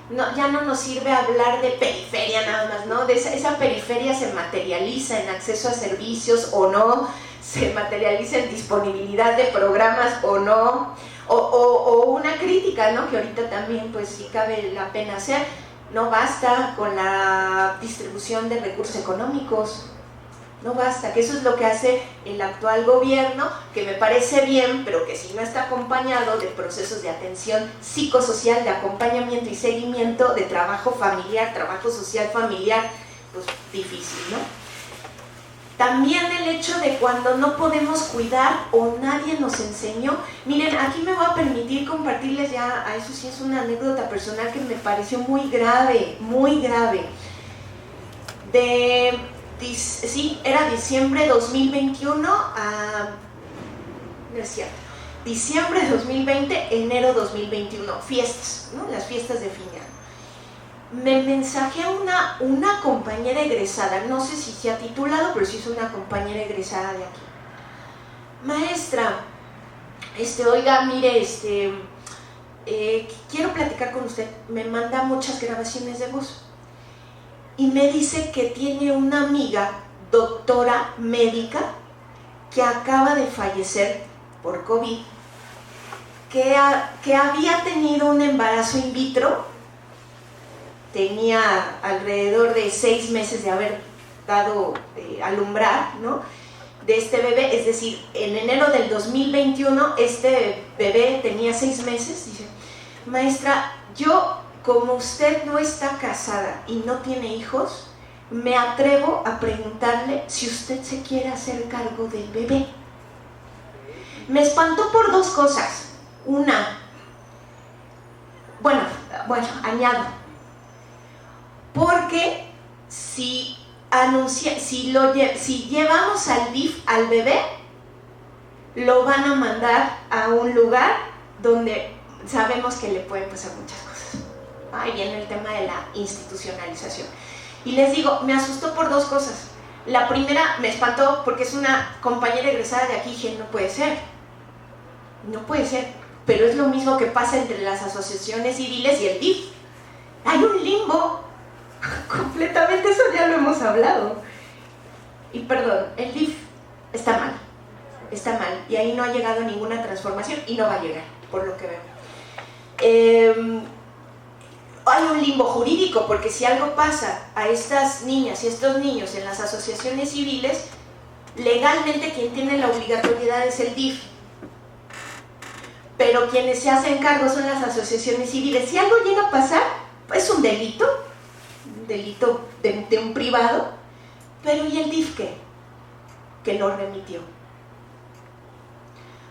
No, ya no nos sirve hablar de periferia nada más, ¿no? Esa periferia se materializa en acceso a servicios o no, se materializa en disponibilidad de programas o no, o una crítica, ¿no? Que ahorita también pues sí cabe la pena hacer. No basta con la distribución de recursos económicos, no basta, que eso es lo que hace el actual gobierno, que me parece bien, pero que si no está acompañado de procesos de atención psicosocial, de acompañamiento y seguimiento, de trabajo familiar, trabajo social familiar, pues difícil, ¿no? También el hecho de cuando no podemos cuidar o nadie nos enseñó. Miren, aquí me voy a permitir compartirles ya, a eso sí es una anécdota personal que me pareció muy grave, muy grave. Sí, era diciembre 2021 no es cierto, diciembre 2020, enero 2021, fiestas, ¿no? Las fiestas de fin de año. Me mensajeó una compañera egresada, no sé si se ha titulado, pero sí es una compañera egresada de aquí. Maestra, oiga, mire, quiero platicar con usted. Me manda muchas grabaciones de voz y me dice que tiene una amiga, doctora médica, que acaba de fallecer por COVID, que había tenido un embarazo in vitro. Tenía alrededor de 6 meses de haber dado alumbrar, ¿no? De este bebé, es decir, en enero del 2021 este bebé tenía 6 meses. Dice, maestra, yo, como usted no está casada y no tiene hijos, me atrevo a preguntarle si usted se quiere hacer cargo del bebé. Me espantó por 2 cosas. Una, bueno, añado, porque si llevamos al DIF al bebé, lo van a mandar a un lugar donde sabemos que le pueden pasar muchas cosas. Ahí viene el tema de la institucionalización. Y les digo, me asustó por dos cosas. La primera me espantó porque es una compañera egresada de aquí y dije, no puede ser, pero es lo mismo que pasa entre las asociaciones civiles y el DIF. Hay un limbo, completamente, eso ya lo hemos hablado. Y perdón, el DIF está mal, y ahí no ha llegado ninguna transformación y no va a llegar, por lo que veo. Hay un limbo jurídico, porque si algo pasa a estas niñas y estos niños en las asociaciones civiles, legalmente quien tiene la obligatoriedad es el DIF, pero quienes se hacen cargo son las asociaciones civiles. Si algo llega a pasar, es un delito de un privado, pero ¿y el DIF qué? Que lo remitió.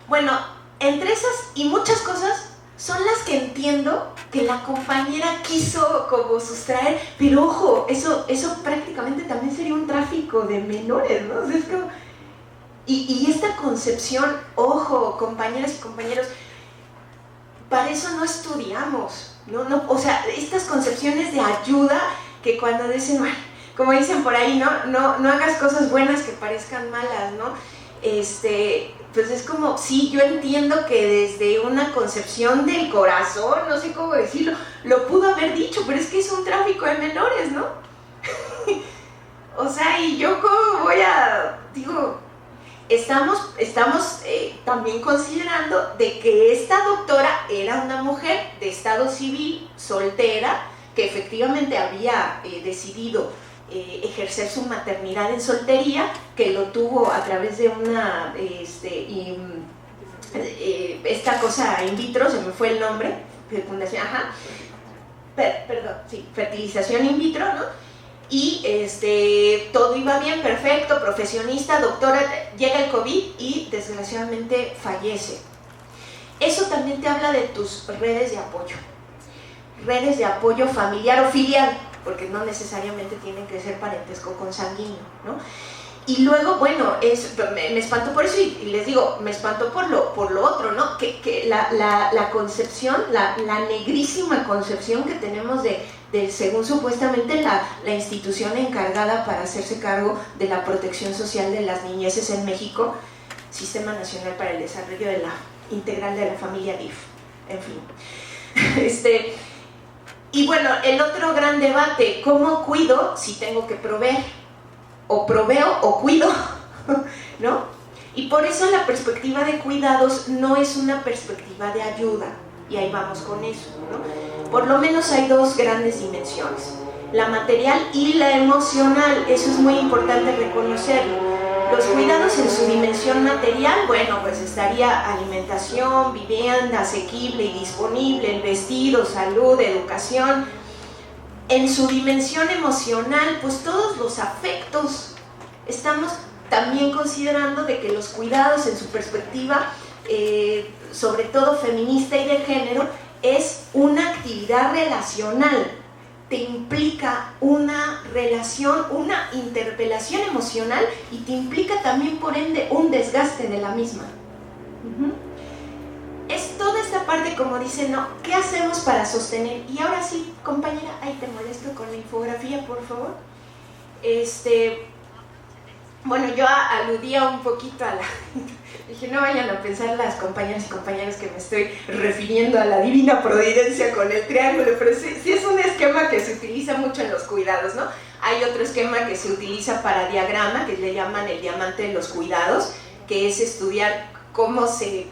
Bueno, entre esas y muchas cosas son las que entiendo que la compañera quiso como sustraer, pero ojo, eso prácticamente también sería un tráfico de menores, ¿no? O sea, es como, y esta concepción, ojo, compañeras y compañeros, para eso no estudiamos, ¿no? O sea, estas concepciones de ayuda que cuando dicen, bueno, como dicen por ahí, no hagas cosas buenas que parezcan malas, ¿no? Pues es como, sí, yo entiendo que desde una concepción del corazón, no sé cómo decirlo, lo pudo haber dicho, pero es que es un tráfico de menores, ¿no? O sea, y yo cómo voy a, digo, estamos también considerando de que esta doctora era una mujer de estado civil, soltera, que efectivamente había decidido ejercer su maternidad en soltería, que lo tuvo a través de una esta cosa in vitro, se me fue el nombre, fecundación, fertilización in vitro, ¿no? Y todo iba bien, perfecto, profesionista, doctora, llega el COVID y desgraciadamente fallece. Eso también te habla de tus redes de apoyo familiar o filial, porque no necesariamente tienen que ser parentesco consanguíneo, ¿no? Y luego, bueno, me espantó por eso y les digo, me espantó por lo otro, ¿no? Que la concepción, la negrísima concepción que tenemos de según supuestamente la institución encargada para hacerse cargo de la protección social de las niñeces en México, Sistema Nacional para el Desarrollo Integral de la Familia, DIF, en fin. Y bueno, el otro gran debate, ¿cómo cuido si tengo que proveer? O proveo o cuido, ¿no? Y por eso la perspectiva de cuidados no es una perspectiva de ayuda, y ahí vamos con eso, ¿no? Por lo menos hay dos grandes dimensiones, la material y la emocional, eso es muy importante reconocerlo. Los cuidados en su dimensión material, bueno, pues estaría alimentación, vivienda asequible y disponible, el vestido, salud, educación. En su dimensión emocional, pues todos los afectos. Estamos también considerando de que los cuidados en su perspectiva, sobre todo feminista y de género, es una actividad relacional. Te implica una relación, una interpelación emocional y te implica también, por ende, un desgaste de la misma. Es toda esta parte, como dicen, ¿no? ¿Qué hacemos para sostener? Y ahora sí, compañera, ahí te molesto con la infografía, por favor. Bueno, yo aludía un poquito a la... Dije, no vayan a pensar las compañeras y compañeros que me estoy refiriendo a la divina providencia con el triángulo, pero sí es un esquema que se utiliza mucho en los cuidados, ¿no? Hay otro esquema que se utiliza para diagrama, que le llaman el diamante de los cuidados, que es estudiar cómo se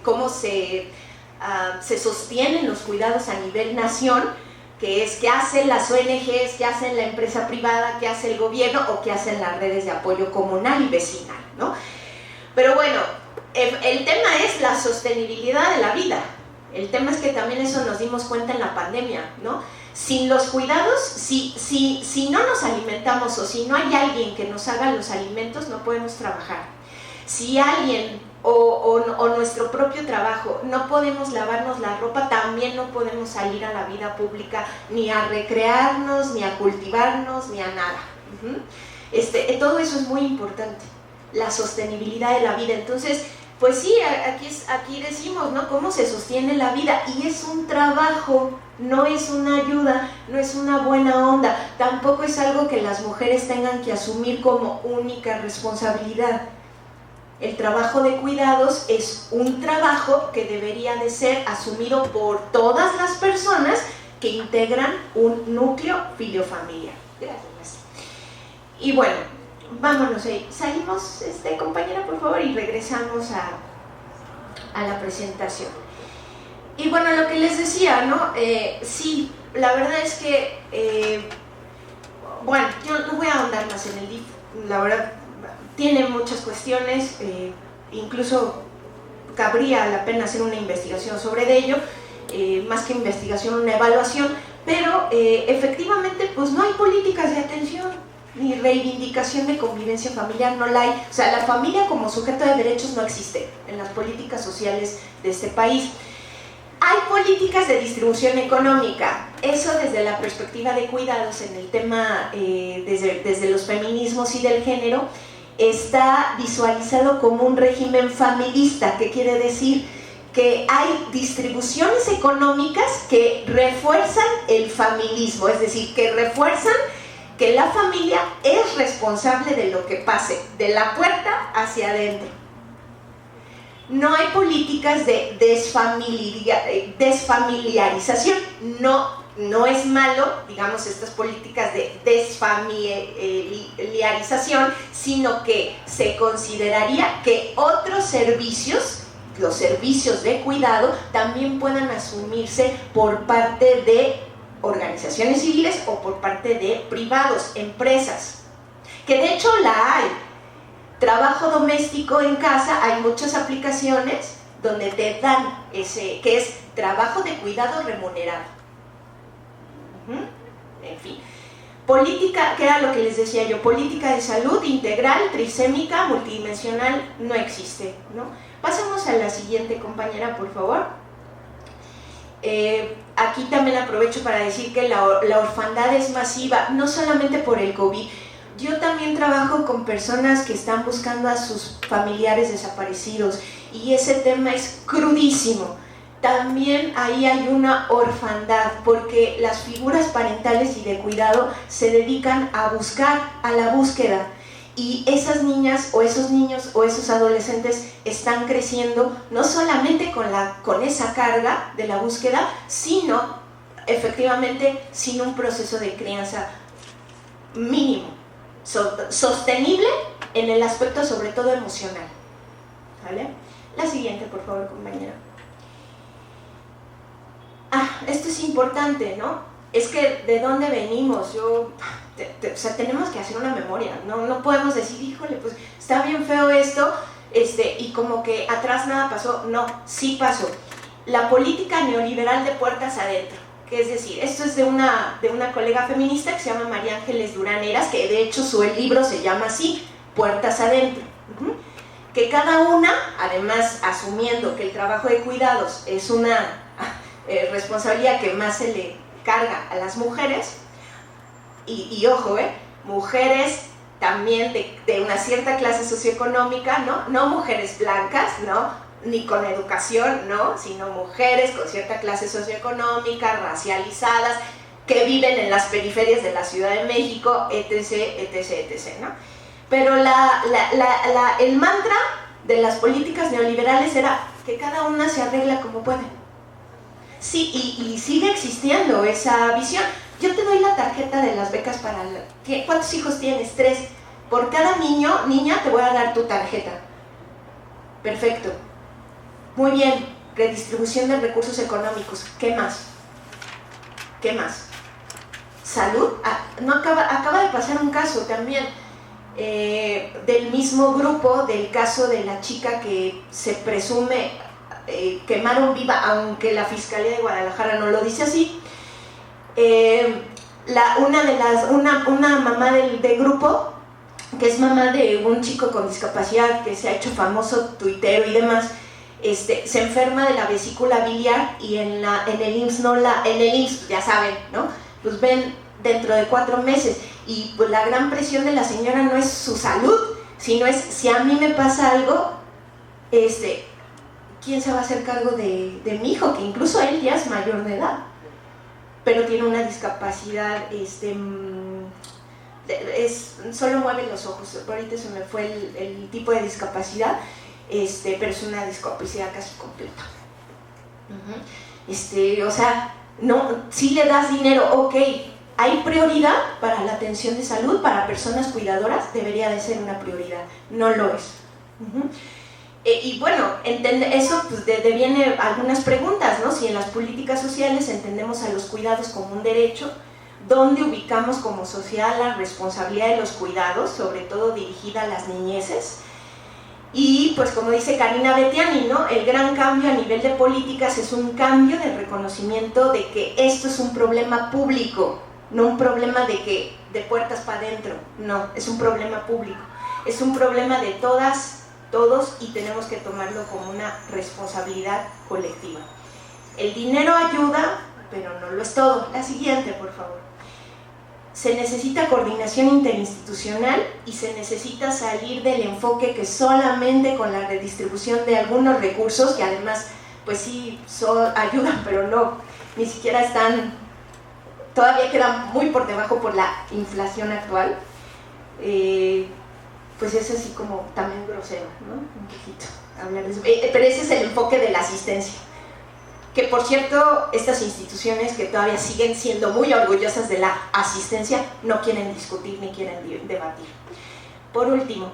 sostienen los cuidados a nivel nación, que es qué hacen las ONGs, qué hacen la empresa privada, qué hace el gobierno o qué hacen las redes de apoyo comunal y vecinal, ¿no? Pero bueno, el tema es la sostenibilidad de la vida. El tema es que también eso nos dimos cuenta en la pandemia, ¿no? Sin los cuidados, si no nos alimentamos o si no hay alguien que nos haga los alimentos, no podemos trabajar. Si alguien o nuestro propio trabajo, no podemos lavarnos la ropa, también no podemos salir a la vida pública ni a recrearnos, ni a cultivarnos, ni a nada, Todo eso es muy importante, la sostenibilidad de la vida. Entonces, pues sí, aquí decimos, ¿no?, cómo se sostiene la vida, y es un trabajo, no es una ayuda, no es una buena onda, tampoco es algo que las mujeres tengan que asumir como única responsabilidad. El trabajo de cuidados es un trabajo que debería de ser asumido por todas las personas que integran un núcleo filiofamiliar. Gracias, maestra. Y bueno, vámonos ahí. Salimos, compañera, por favor, y regresamos a la presentación. Y bueno, lo que les decía, ¿no? Sí, la verdad es que, bueno, yo no voy a ahondar más en el DIF, la verdad, tiene muchas cuestiones, incluso cabría la pena hacer una investigación sobre ello, más que investigación, una evaluación, pero efectivamente pues no hay políticas de atención ni reivindicación de convivencia familiar, no la hay. O sea, la familia como sujeto de derechos no existe en las políticas sociales de este país. Hay políticas de distribución económica, eso desde la perspectiva de cuidados en el tema, desde los feminismos y del género, está visualizado como un régimen familista, que quiere decir que hay distribuciones económicas que refuerzan el familismo, es decir, que refuerzan que la familia es responsable de lo que pase de la puerta hacia adentro. No hay políticas de desfamiliarización, no es malo, digamos, estas políticas de desfamiliarización, sino que se consideraría que otros servicios, los servicios de cuidado, también puedan asumirse por parte de organizaciones civiles o por parte de privados, empresas, que de hecho la hay. Trabajo doméstico en casa, hay muchas aplicaciones donde te dan que es trabajo de cuidado remunerado. En fin, política, que era lo que les decía yo, política de salud integral, trisémica, multidimensional, no existe, ¿no? Pasamos a la siguiente, compañera, por favor. Aquí también aprovecho para decir que la orfandad es masiva, no solamente por el COVID. Yo también trabajo con personas que están buscando a sus familiares desaparecidos y ese tema es crudísimo. También ahí hay una orfandad, porque las figuras parentales y de cuidado se dedican a buscar, a la búsqueda, y esas niñas o esos niños o esos adolescentes están creciendo no solamente con esa carga de la búsqueda, sino efectivamente sin un proceso de crianza mínimo, sostenible en el aspecto sobre todo emocional. ¿Vale? La siguiente, por favor, compañera. Esto es importante, ¿no? Es que ¿de dónde venimos? O sea, tenemos que hacer una memoria, no podemos decir, híjole, pues está bien feo esto, y como que atrás nada pasó. No, sí pasó. La política neoliberal de puertas adentro, que es decir, esto es de una colega feminista que se llama María Ángeles Durán Heras, que de hecho su libro se llama así, Puertas Adentro. Que cada una, además asumiendo que el trabajo de cuidados es una responsabilidad que más se le carga a las mujeres, y ojo, mujeres también de una cierta clase socioeconómica, no mujeres blancas, ni con educación, sino mujeres con cierta clase socioeconómica, racializadas, que viven en las periferias de la Ciudad de México, etc., ¿no? Pero el mantra de las políticas neoliberales era que cada una se arregla como puede. Sí, y sigue existiendo esa visión. Yo te doy la tarjeta de las becas para... ¿Cuántos hijos tienes? 3. Por cada niño, niña, te voy a dar tu tarjeta. Perfecto. Muy bien. Redistribución de recursos económicos. ¿Qué más? ¿Qué más? ¿Salud? No acaba de pasar un caso también del mismo grupo, del caso de la chica que se presume quemaron viva, aunque la Fiscalía de Guadalajara no lo dice así. Una mamá del grupo, que es mamá de un chico con discapacidad que se ha hecho famoso, tuitero y demás, se enferma de la vesícula biliar y en el IMSS ya saben, ¿no? Pues ven dentro de 4 meses. y pues la gran presión de la señora no es su salud, sino es si a mí me pasa algo, ¿quién se va a hacer cargo de mi hijo? Que incluso él ya es mayor de edad, pero tiene una discapacidad, solo mueve los ojos, ahorita se me fue el tipo de discapacidad, pero es una discapacidad casi completa. O sea, no, si le das dinero, ok, hay prioridad para la atención de salud, para personas cuidadoras, debería de ser una prioridad, no lo es. Y bueno, eso pues deviene algunas preguntas, ¿no? Si en las políticas sociales entendemos a los cuidados como un derecho, ¿dónde ubicamos como sociedad la responsabilidad de los cuidados, sobre todo dirigida a las niñeces? Y pues como dice Karina Betiani, ¿no? El gran cambio a nivel de políticas es un cambio de reconocimiento de que esto es un problema público, no un problema de puertas para adentro, no, es un problema público, es un problema de todas, todos, y tenemos que tomarlo como una responsabilidad colectiva. El dinero ayuda, pero no lo es todo. La siguiente, por favor. Se necesita coordinación interinstitucional y se necesita salir del enfoque que solamente con la redistribución de algunos recursos, que además, pues sí, ayudan, pero no, ni siquiera están, todavía quedan muy por debajo por la inflación actual, pues es así como también grosero, ¿no? Un poquito hablar de eso. Pero ese es el enfoque de la asistencia. Que por cierto, estas instituciones que todavía siguen siendo muy orgullosas de la asistencia no quieren discutir ni quieren debatir. Por último,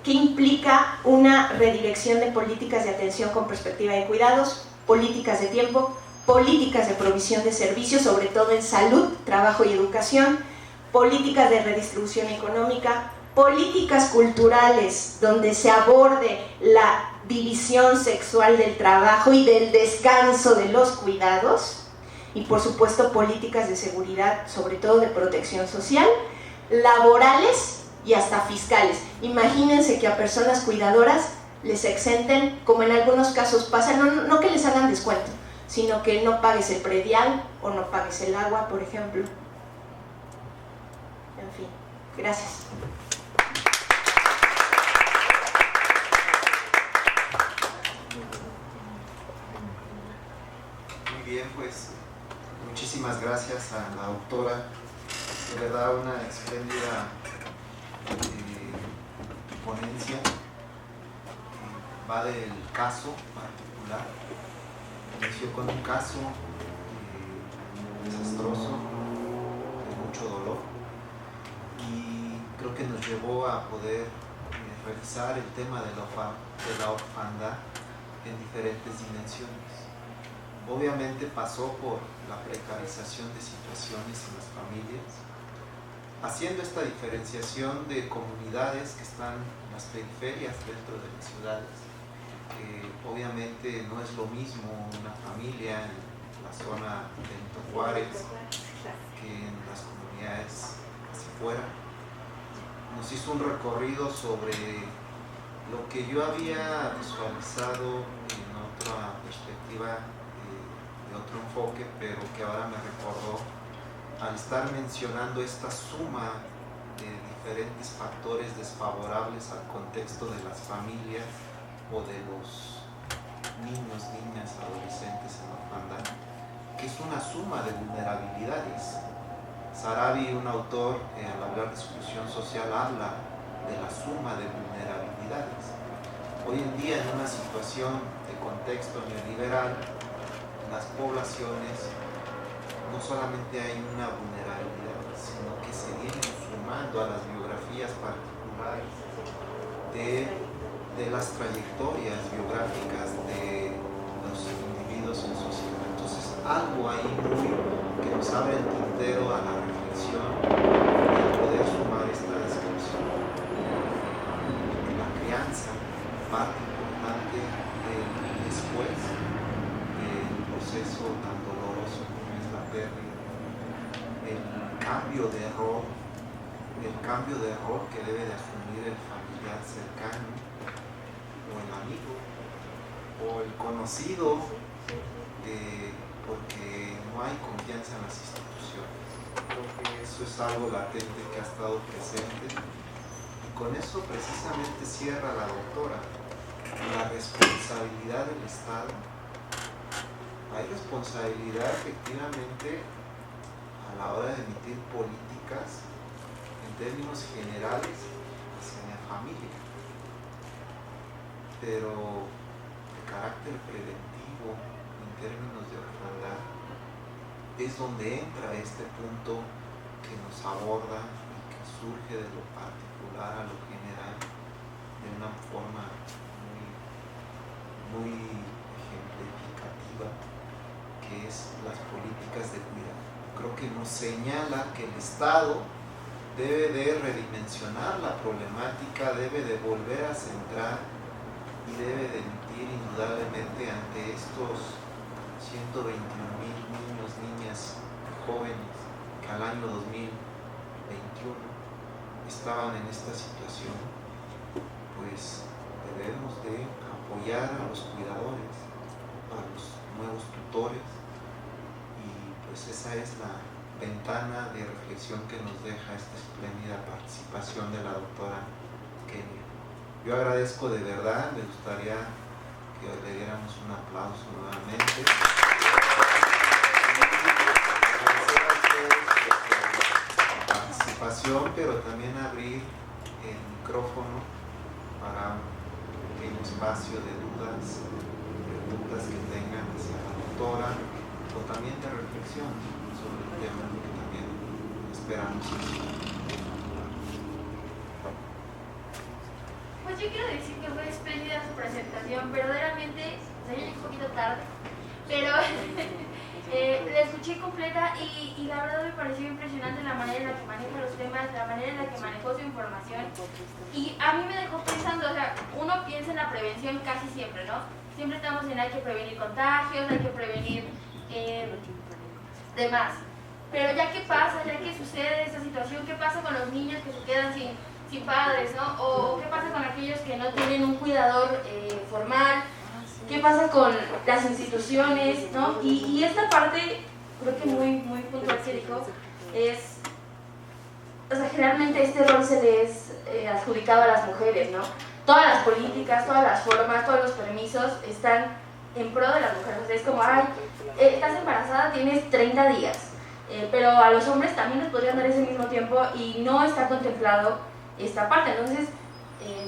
¿qué implica una redirección de políticas de atención con perspectiva de cuidados, políticas de tiempo, políticas de provisión de servicios, sobre todo en salud, trabajo y educación, políticas de redistribución económica, políticas culturales donde se aborde la división sexual del trabajo y del descanso de los cuidados, y por supuesto políticas de seguridad, sobre todo de protección social, laborales y hasta fiscales? Imagínense que a personas cuidadoras les exenten, como en algunos casos pasa, no que les hagan descuento, sino que no pagues el predial o no pagues el agua, por ejemplo. En fin, gracias. Bien, pues muchísimas gracias a la doctora, de verdad una espléndida ponencia, va del caso particular, inició con un caso desastroso, de mucho dolor, y creo que nos llevó a poder revisar el tema de la orfandad en diferentes dimensiones. Obviamente pasó por la precarización de situaciones en las familias, haciendo esta diferenciación de comunidades que están en las periferias dentro de las ciudades, que obviamente no es lo mismo una familia en la zona de Benito Juárez que en las comunidades hacia afuera. Nos hizo un recorrido sobre lo que yo había visualizado en otra perspectiva, de otro enfoque, pero que ahora me recordó al estar mencionando esta suma de diferentes factores desfavorables al contexto de las familias o de los niños, niñas, adolescentes en la orfandad, que es una suma de vulnerabilidades. Sarabi, un autor, al hablar de exclusión social, habla de la suma de vulnerabilidades. Hoy en día, en una situación de contexto neoliberal, las poblaciones no solamente hay una vulnerabilidad, sino que se vienen sumando a las biografías particulares de las trayectorias biográficas de los individuos en sociedad. Entonces, algo ahí que nos abre el tintero a la reflexión y a poder sumar esta descripción. La crianza, parte importante del después del proceso tan doloroso como es la pérdida, el cambio de rol que debe de asumir el familiar cercano o el amigo o el conocido, porque no hay confianza en las instituciones. creo que eso es algo latente que ha estado presente. Y con eso precisamente cierra la doctora. La responsabilidad del Estado. Hay responsabilidad efectivamente a la hora de emitir políticas en términos generales hacia la familia, pero de carácter preventivo en términos de orfandad es donde entra este punto que nos aborda y que surge de lo particular a lo general de una forma muy ejemplificativa, que es las políticas de cuidado. Creo que nos señala que el Estado debe de redimensionar la problemática, debe de volver a centrar y debe de emitir indudablemente ante estos 121,000 niños, niñas, jóvenes que al año 2021 estaban en esta situación, pues debemos de apoyar a los cuidadores, a los nuevos tutores, y pues esa es la ventana de reflexión que nos deja esta espléndida participación de la doctora Kenia. Yo agradezco de verdad, me gustaría que le diéramos un aplauso nuevamente. Agradecer a ustedes por su participación, pero también abrir el micrófono para un pequeño espacio de dudas, preguntas que tengan hacia la doctora, o también de reflexión sobre el tema que también esperamos. Pues yo quiero decir que fue espléndida su presentación, verdaderamente, o sea, yo llegué un poquito tarde, pero la escuché completa y la verdad me pareció impresionante la manera en la que maneja los temas, la manera en la que manejó su información, y a mí me dejó pensando, o sea, uno piensa en la prevención casi siempre, ¿no? Siempre estamos en hay que prevenir contagios, hay que prevenir demás, pero ya que pasa, ya que sucede esta situación, ¿qué pasa con los niños que se quedan sin padres, ¿no? O qué pasa con aquellos que no tienen un cuidador formal, qué pasa con las instituciones, ¿no? Y esta parte, creo que muy puntual que dijo, es, o sea, generalmente este rol se le es adjudicado a las mujeres, ¿no? Todas las políticas, todas las formas, todos los permisos están en pro de las mujeres. O sea, es como, ay, estás embarazada, tienes 30 días, pero a los hombres también les podrían dar ese mismo tiempo y no está contemplado esta parte. Entonces,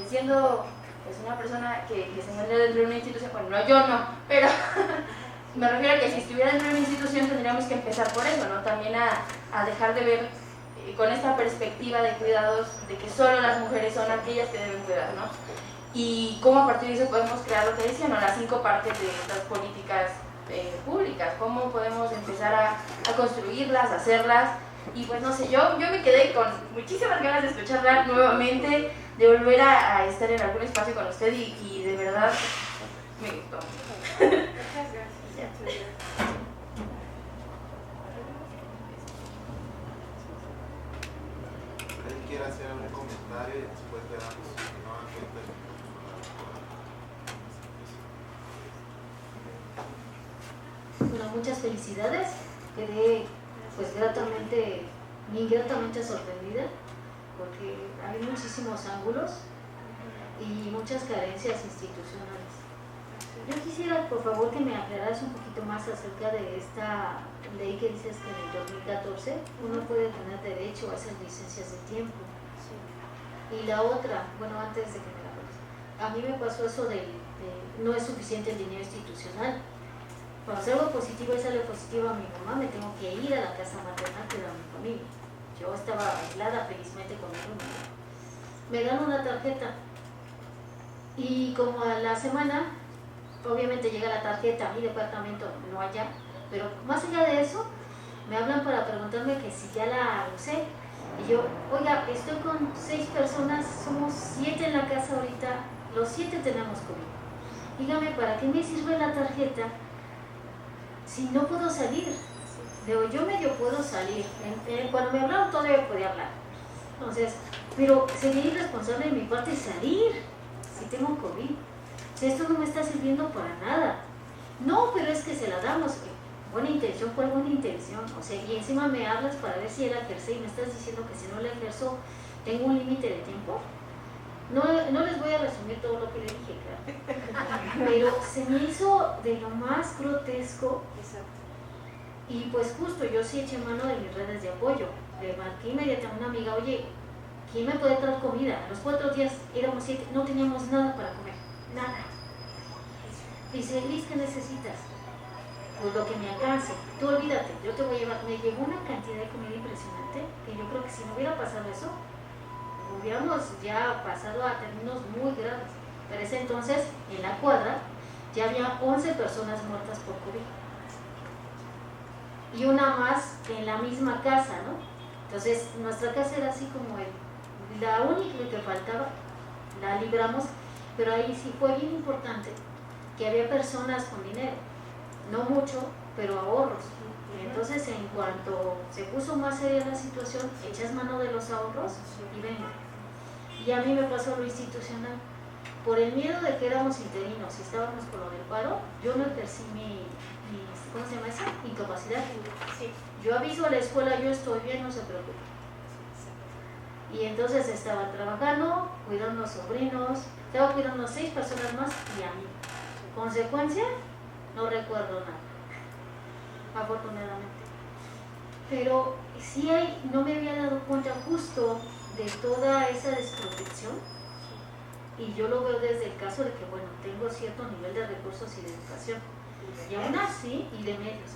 siendo pues una persona que se encuentra dentro de una institución, bueno, no, yo no, pero me refiero a que si estuviera dentro de una institución tendríamos que empezar por eso, ¿no? También a dejar de ver con esta perspectiva de cuidados, de que solo las mujeres son aquellas que deben cuidar, ¿no? Y cómo a partir de eso podemos crear lo que decían, ¿no? Las 5 partes de estas políticas públicas, cómo podemos empezar a construirlas, a hacerlas. Y pues no sé, yo me quedé con muchísimas ganas de escucharla nuevamente, de volver a estar en algún espacio con usted y de verdad me gustó. Muchas gracias. ¿Alguien quiere hacer algún comentario y después le damos nuevamente el micrófono? Bueno, muchas felicidades. Quedé pues gratamente sorprendida porque hay muchísimos ángulos y muchas carencias institucionales. Yo quisiera por favor que me aclararas un poquito más acerca de esta ley que dices que en el 2014 uno puede tener derecho a esas licencias de tiempo. Y la otra, bueno, antes de que me la hables, a mí me pasó eso de no es suficiente el dinero institucional. Cuando hacer algo positivo y sale positivo a mi mamá, me tengo que ir a la casa maternal que era mi familia. Yo estaba aislada felizmente con mi mamá. Me dan una tarjeta y como a la semana, obviamente llega la tarjeta a mi departamento, no allá, pero más allá de eso, me hablan para preguntarme que si ya la usé. Y yo, oiga, estoy con 6 personas, somos 7 en la casa ahorita, los 7 tenemos COVID. Dígame, ¿para qué me sirve la tarjeta si no puedo salir? Digo, yo medio puedo salir. Cuando me hablaron todavía podía hablar. Entonces, pero sería irresponsable de mi parte salir si tengo COVID. O sea, esto no me está sirviendo para nada. No, pero es que se la damos. buena intención fue buena intención, o sea, y encima me hablas para ver si la ejerce y me estás diciendo que si no la ejerzo tengo un límite de tiempo. No les voy a resumir todo lo que le dije, claro, pero se me hizo de lo más grotesco. Exacto. Y pues justo yo sí eché mano de mis redes de apoyo. Le marqué inmediatamente a una amiga, oye, ¿quién me puede traer comida? A los 4 días éramos 7, no teníamos nada para comer, nada. Dice, Liz, ¿qué necesitas? Pues lo que me alcance. Tú olvídate, yo te voy a llevar. Me llegó una cantidad de comida impresionante que yo creo que si no hubiera pasado eso, hubiéramos ya pasado a términos muy graves. Pero ese entonces, en la cuadra, ya había 11 personas muertas por COVID. Y una más en la misma casa, ¿no? Entonces, nuestra casa era así como la única que faltaba, la libramos, pero ahí sí fue bien importante que había personas con dinero, no mucho, pero ahorros. Entonces, en cuanto se puso más seria la situación, echas mano de los ahorros y venga. Y a mí me pasó lo institucional. Por el miedo de que éramos interinos y estábamos con lo del paro, yo no ejercí mi ¿cómo se llama eso? Incapacidad. Sí. Yo aviso a la escuela, yo estoy bien, no se preocupe. Y entonces estaba trabajando, cuidando a sobrinos, estaba cuidando a 6 personas más y a mí. Consecuencia, no recuerdo nada, afortunadamente. Pero sí no me había dado cuenta justo de toda esa desprotección. Y yo lo veo desde el caso de que, bueno, tengo cierto nivel de recursos y de educación. Y aún así, y de medios.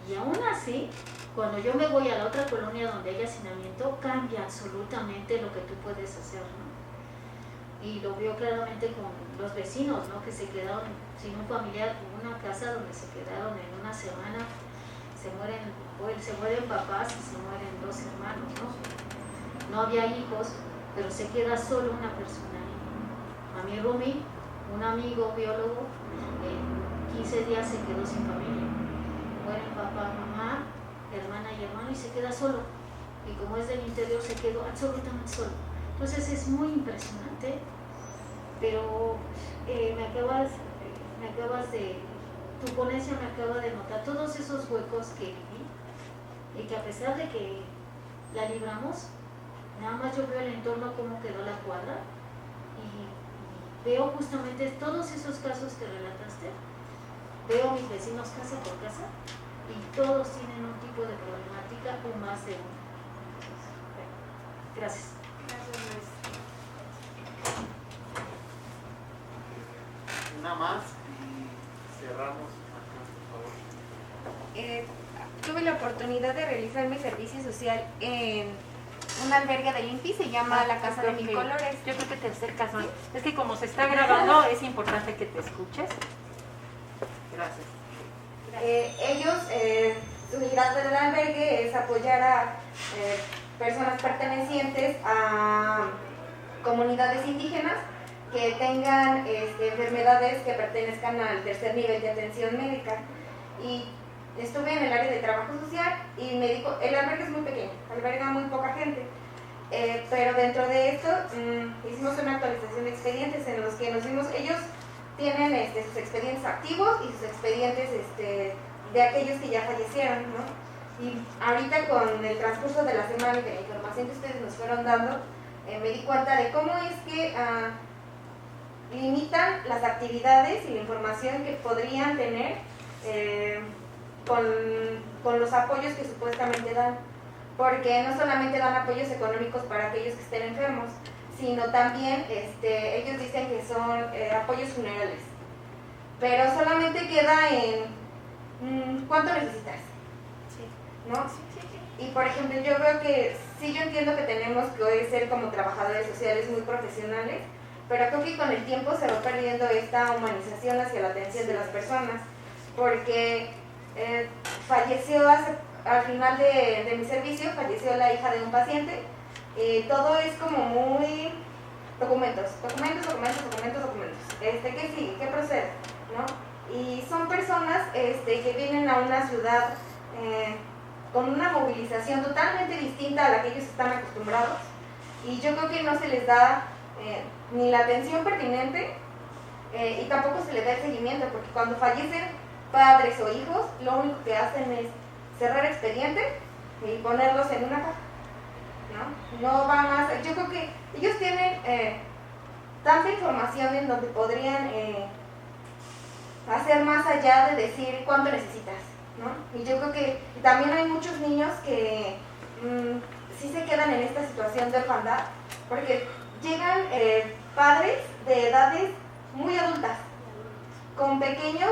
Y aún así, cuando yo me voy a la otra colonia donde hay hacinamiento, cambia absolutamente lo que tú puedes hacer, ¿no? Y lo veo claramente con los vecinos, ¿no? Que se quedaron sin un familiar, con una casa donde se quedaron en una semana, se mueren papás y se mueren 2 hermanos, ¿no? No había hijos, pero se queda solo una persona ahí. A mi roomie, un amigo biólogo, 15 días se quedó sin familia. Mueren papá, mamá, hermana y hermano y se queda solo. Y como es del interior, se quedó absolutamente solo. Entonces es muy impresionante, pero tu ponencia me acaba de notar todos esos huecos que viví y que a pesar de que la libramos, nada más yo veo el entorno, cómo quedó la cuadra y veo justamente todos esos casos que relataste. Veo a mis vecinos casa por casa y todos tienen un tipo de problemática o más de uno. Gracias. Gracias, maestra. Una más y cerramos acá, por favor. Tuve la oportunidad de realizar mi servicio social en un albergue del INPI, se llama La Casa de Mil Colores. Yo creo que te acercas más. Es que como se está grabando, es importante que te escuches. Gracias. Ellos, su mirada del albergue es apoyar a personas pertenecientes a comunidades indígenas que tengan enfermedades que pertenezcan al 3er nivel de atención médica. Y estuve en el área de trabajo social y me dijo, el albergue es muy pequeño, alberga muy poca gente, pero dentro de esto hicimos una actualización de expedientes en los que nos vimos, ellos tienen sus expedientes activos y sus expedientes de aquellos que ya fallecieron, ¿no? Y ahorita con el transcurso de la semana y de la información que ustedes nos fueron dando, me di cuenta de cómo es que limitan las actividades y la información que podrían tener con los apoyos que supuestamente dan, porque no solamente dan apoyos económicos para aquellos que estén enfermos, sino también ellos dicen que son apoyos funerales, pero solamente queda en ¿cuánto necesitas? ¿No? Y por ejemplo, yo veo que sí, yo entiendo que tenemos que hoy ser como trabajadores sociales muy profesionales, pero creo que con el tiempo se va perdiendo esta humanización hacia la atención de las personas, porque falleció al final de mi servicio, falleció la hija de un paciente. Todo es como muy documentos. ¿Qué sigue? ¿Qué procede? ¿No? Y son personas que vienen a una ciudad con una movilización totalmente distinta a la que ellos están acostumbrados, y yo creo que no se les da ni la atención pertinente y tampoco se les da el seguimiento, porque cuando fallecen padres o hijos, lo único que hacen es cerrar expediente y ponerlos en una caja, no va más. Yo creo que ellos tienen tanta información en donde podrían hacer más allá de decir cuánto necesitas, ¿no? Y yo creo que también hay muchos niños que sí se quedan en esta situación de orfandad, porque llegan padres de edades muy adultas, con pequeños,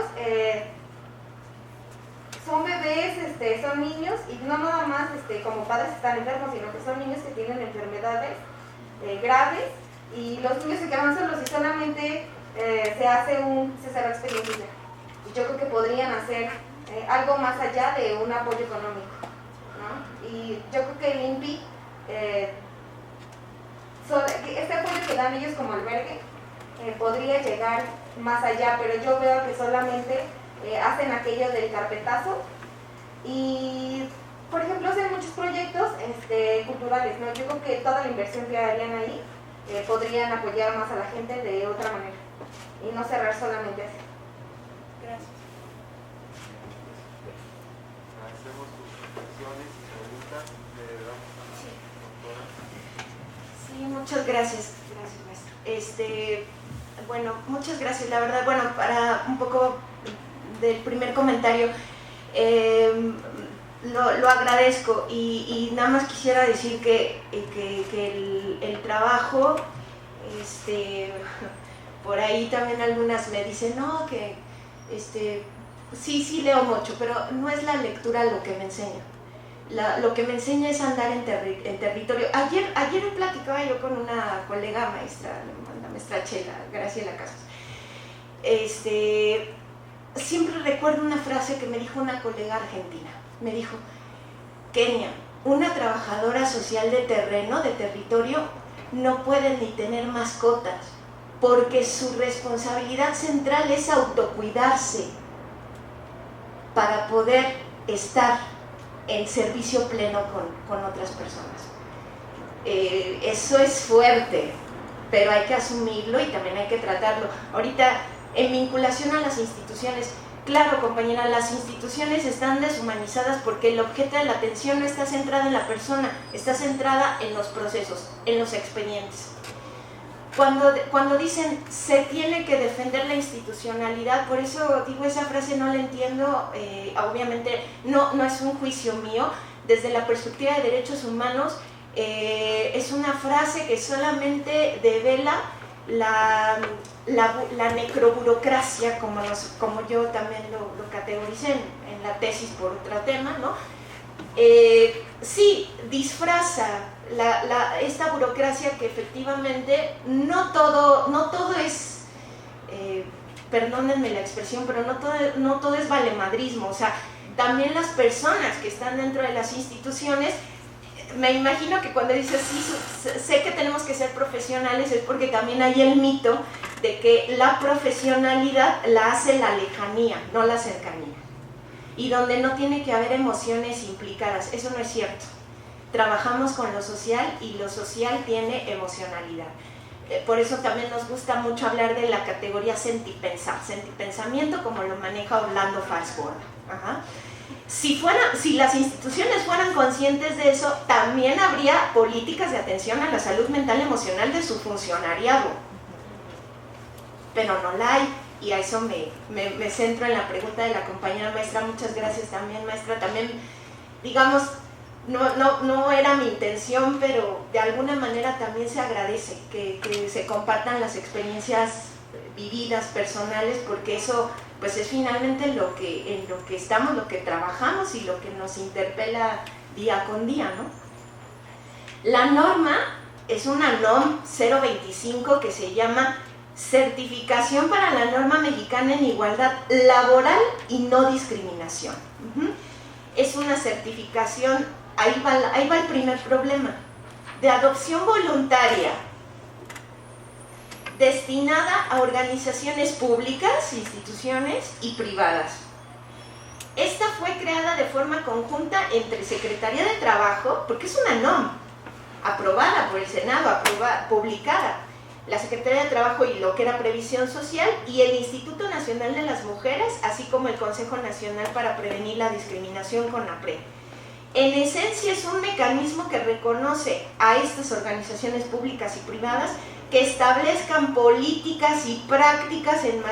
son bebés, son niños, y no nada más como padres están enfermos, sino que son niños que tienen enfermedades graves, y los niños se quedan solos y solamente se cerra expediente ya. Y yo creo que podrían hacer algo más allá de un apoyo económico, ¿no? Y yo creo que el INPI, este apoyo que dan ellos como albergue, podría llegar más allá, pero yo veo que solamente hacen aquello del carpetazo y, por ejemplo, hacen muchos proyectos culturales, ¿no? Yo creo que toda la inversión que harían ahí podrían apoyar más a la gente de otra manera y no cerrar solamente así. Gracias. Hacemos sus reflexiones y preguntas. Le damos a la doctora. Sí, muchas gracias. Gracias, maestro. Bueno, muchas gracias. La verdad, bueno, para un poco del primer comentario, lo agradezco y nada más quisiera decir que el trabajo, por ahí también algunas me dicen, no, que sí leo mucho, pero no es la lectura lo que me enseña. Lo que me enseña es andar en territorio. Ayer platicaba yo con una colega maestra, la maestra Chela, Graciela Casas. Siempre recuerdo una frase que me dijo una colega argentina. Me dijo, Kenia, una trabajadora social de terreno, de territorio, no puede ni tener mascotas, porque su responsabilidad central es autocuidarse para poder estar en servicio pleno con otras personas. Eso es fuerte, pero hay que asumirlo y también hay que tratarlo. Ahorita, en vinculación a las instituciones, claro, compañera, las instituciones están deshumanizadas porque el objeto de la atención no está centrada en la persona, está centrada en los procesos, en los expedientes. Cuando dicen se tiene que defender la institucionalidad, por eso digo esa frase, no la entiendo, obviamente no es un juicio mío, desde la perspectiva de derechos humanos, es una frase que solamente devela la necroburocracia, como yo también lo categoricé en la tesis por otro tema, ¿no? Sí, disfraza esta burocracia que efectivamente no todo es, perdónenme la expresión, pero no todo es valemadrismo. O sea, también las personas que están dentro de las instituciones, me imagino que cuando dices sí, sé que tenemos que ser profesionales, es porque también hay el mito de que la profesionalidad la hace la lejanía, no la cercanía, y donde no tiene que haber emociones implicadas. Eso no es cierto. Trabajamos con lo social y lo social tiene emocionalidad. Por eso también nos gusta mucho hablar de la categoría sentipensar, sentipensamiento, como lo maneja Orlando Falsborda. Si las instituciones fueran conscientes de eso, también habría políticas de atención a la salud mental y emocional de su funcionariado. Pero no la hay, y a eso me centro en la pregunta de la compañera maestra. Muchas gracias también, maestra. También, digamos, no era mi intención, pero de alguna manera también se agradece que se compartan las experiencias vividas, personales, porque eso pues es finalmente en lo que estamos, lo que trabajamos y lo que nos interpela día con día, ¿no? La norma es una NOM 025 que se llama Certificación para la Norma Mexicana en Igualdad Laboral y No Discriminación. Es una certificación, ahí va el primer problema, de adopción voluntaria, destinada a organizaciones públicas, instituciones y privadas. Esta fue creada de forma conjunta entre Secretaría de Trabajo, porque es una NOM, aprobada por el Senado, publicada, la Secretaría de Trabajo y lo que era Previsión Social, y el Instituto Nacional de las Mujeres, así como el Consejo Nacional para Prevenir la Discriminación, CONAPRED. En esencia es un mecanismo que reconoce a estas organizaciones públicas y privadas que establezcan políticas y prácticas en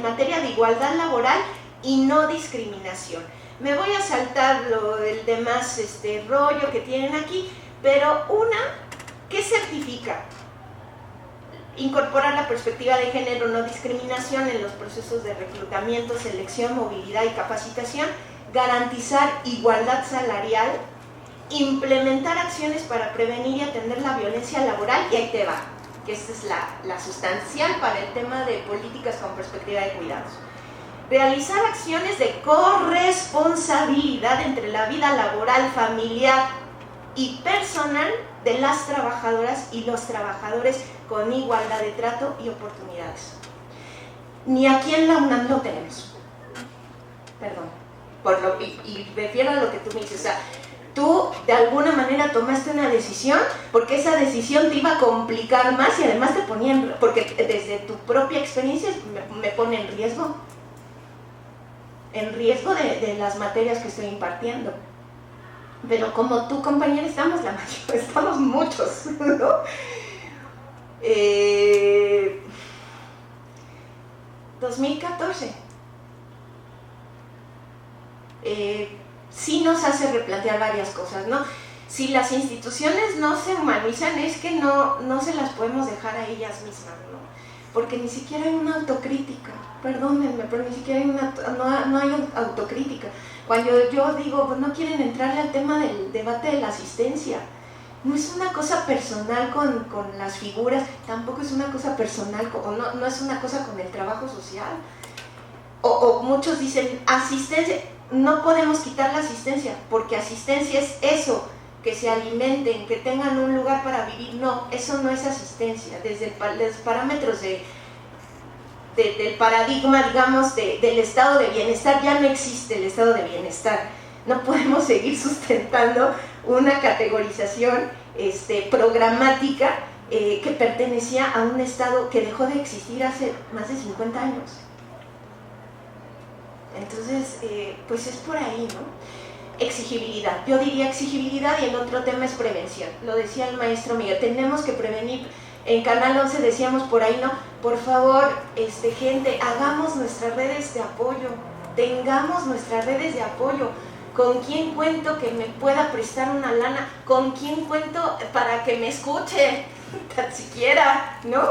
materia de igualdad laboral y no discriminación. Me voy a saltar el demás rollo que tienen aquí, pero ¿qué certifica? Incorporar la perspectiva de género, no discriminación en los procesos de reclutamiento, selección, movilidad y capacitación, garantizar igualdad salarial, implementar acciones para prevenir y atender la violencia laboral, y ahí te va, que esta es la sustancial para el tema de políticas con perspectiva de cuidados. Realizar acciones de corresponsabilidad entre la vida laboral, familiar y personal de las trabajadoras y los trabajadores con igualdad de trato y oportunidades. Ni aquí en la UNAM lo tenemos. Perdón. Y refiero a lo que tú me dices. O sea, tú de alguna manera tomaste una decisión porque esa decisión te iba a complicar más y además te ponía porque desde tu propia experiencia me pone en riesgo de las materias que estoy impartiendo. Pero como tú, compañera, estamos muchos, ¿no? 2014 sí nos hace replantear varias cosas, ¿no? Si las instituciones no se humanizan es que no se las podemos dejar a ellas mismas, ¿no? Porque ni siquiera hay una autocrítica, perdónenme, pero ni siquiera no hay autocrítica. Cuando yo digo, pues no quieren entrarle al tema del debate de la asistencia, no es una cosa personal con las figuras, tampoco es una cosa personal, no es una cosa con el trabajo social. O muchos dicen, asistencia, no podemos quitar la asistencia, porque asistencia es eso, que se alimenten, que tengan un lugar para vivir. No, eso no es asistencia. Desde los parámetros del paradigma, digamos, del estado de bienestar, ya no existe el estado de bienestar. No podemos seguir sustentando una categorización programática que pertenecía a un estado que dejó de existir hace más de 50 años. Entonces, pues es por ahí, ¿no? Exigibilidad, yo diría exigibilidad, y el otro tema es prevención. Lo decía el maestro Miguel, tenemos que prevenir. En Canal 11 decíamos por ahí, ¿no? Por favor, gente, hagamos nuestras redes de apoyo, tengamos nuestras redes de apoyo. ¿Con quién cuento que me pueda prestar una lana? ¿Con quién cuento para que me escuche? Tan siquiera, ¿no?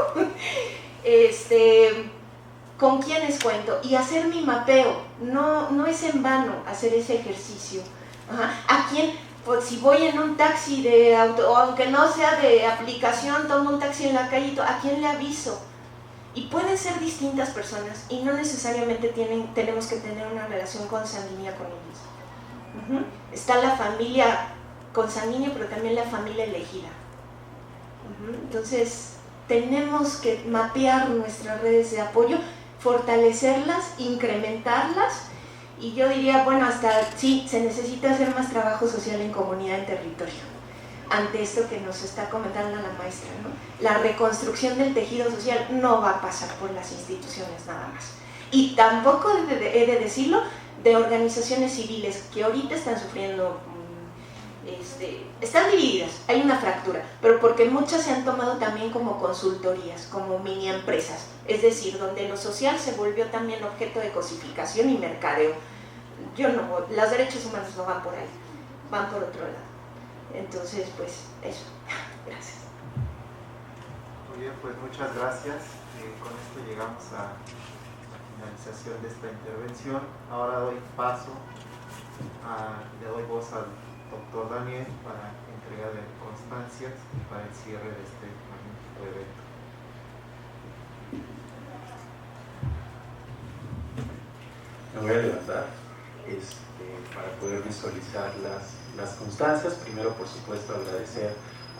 ¿Con quiénes cuento? Y hacer mi mapeo, no es en vano hacer ese ejercicio. Ajá. ¿A quién? Pues si voy en un taxi de auto, o aunque no sea de aplicación, tomo un taxi en la calle, ¿a quién le aviso? Y pueden ser distintas personas y no necesariamente tenemos que tener una relación consanguínea con ellos. Está la familia consanguínea, pero también la familia elegida. Entonces, tenemos que mapear nuestras redes de apoyo, fortalecerlas, incrementarlas, y yo diría, bueno, hasta sí, se necesita hacer más trabajo social en comunidad, en territorio, ante esto que nos está comentando la maestra, ¿no? La reconstrucción del tejido social no va a pasar por las instituciones nada más. Y tampoco he de decirlo, de organizaciones civiles que ahorita están sufriendo, están divididas, hay una fractura, pero porque muchas se han tomado también como consultorías, como mini empresas, es decir, donde lo social se volvió también objeto de cosificación y mercadeo. Los derechos humanos no van por ahí, van por otro lado. Entonces, pues, eso. Gracias. Muy bien, pues muchas gracias. Con esto llegamos a la finalización de esta intervención. Ahora le doy voz al doctor Daniel para entrega de constancias y para el cierre de este magnífico evento. Me voy a levantar para poder visualizar las constancias. Primero, por supuesto, agradecer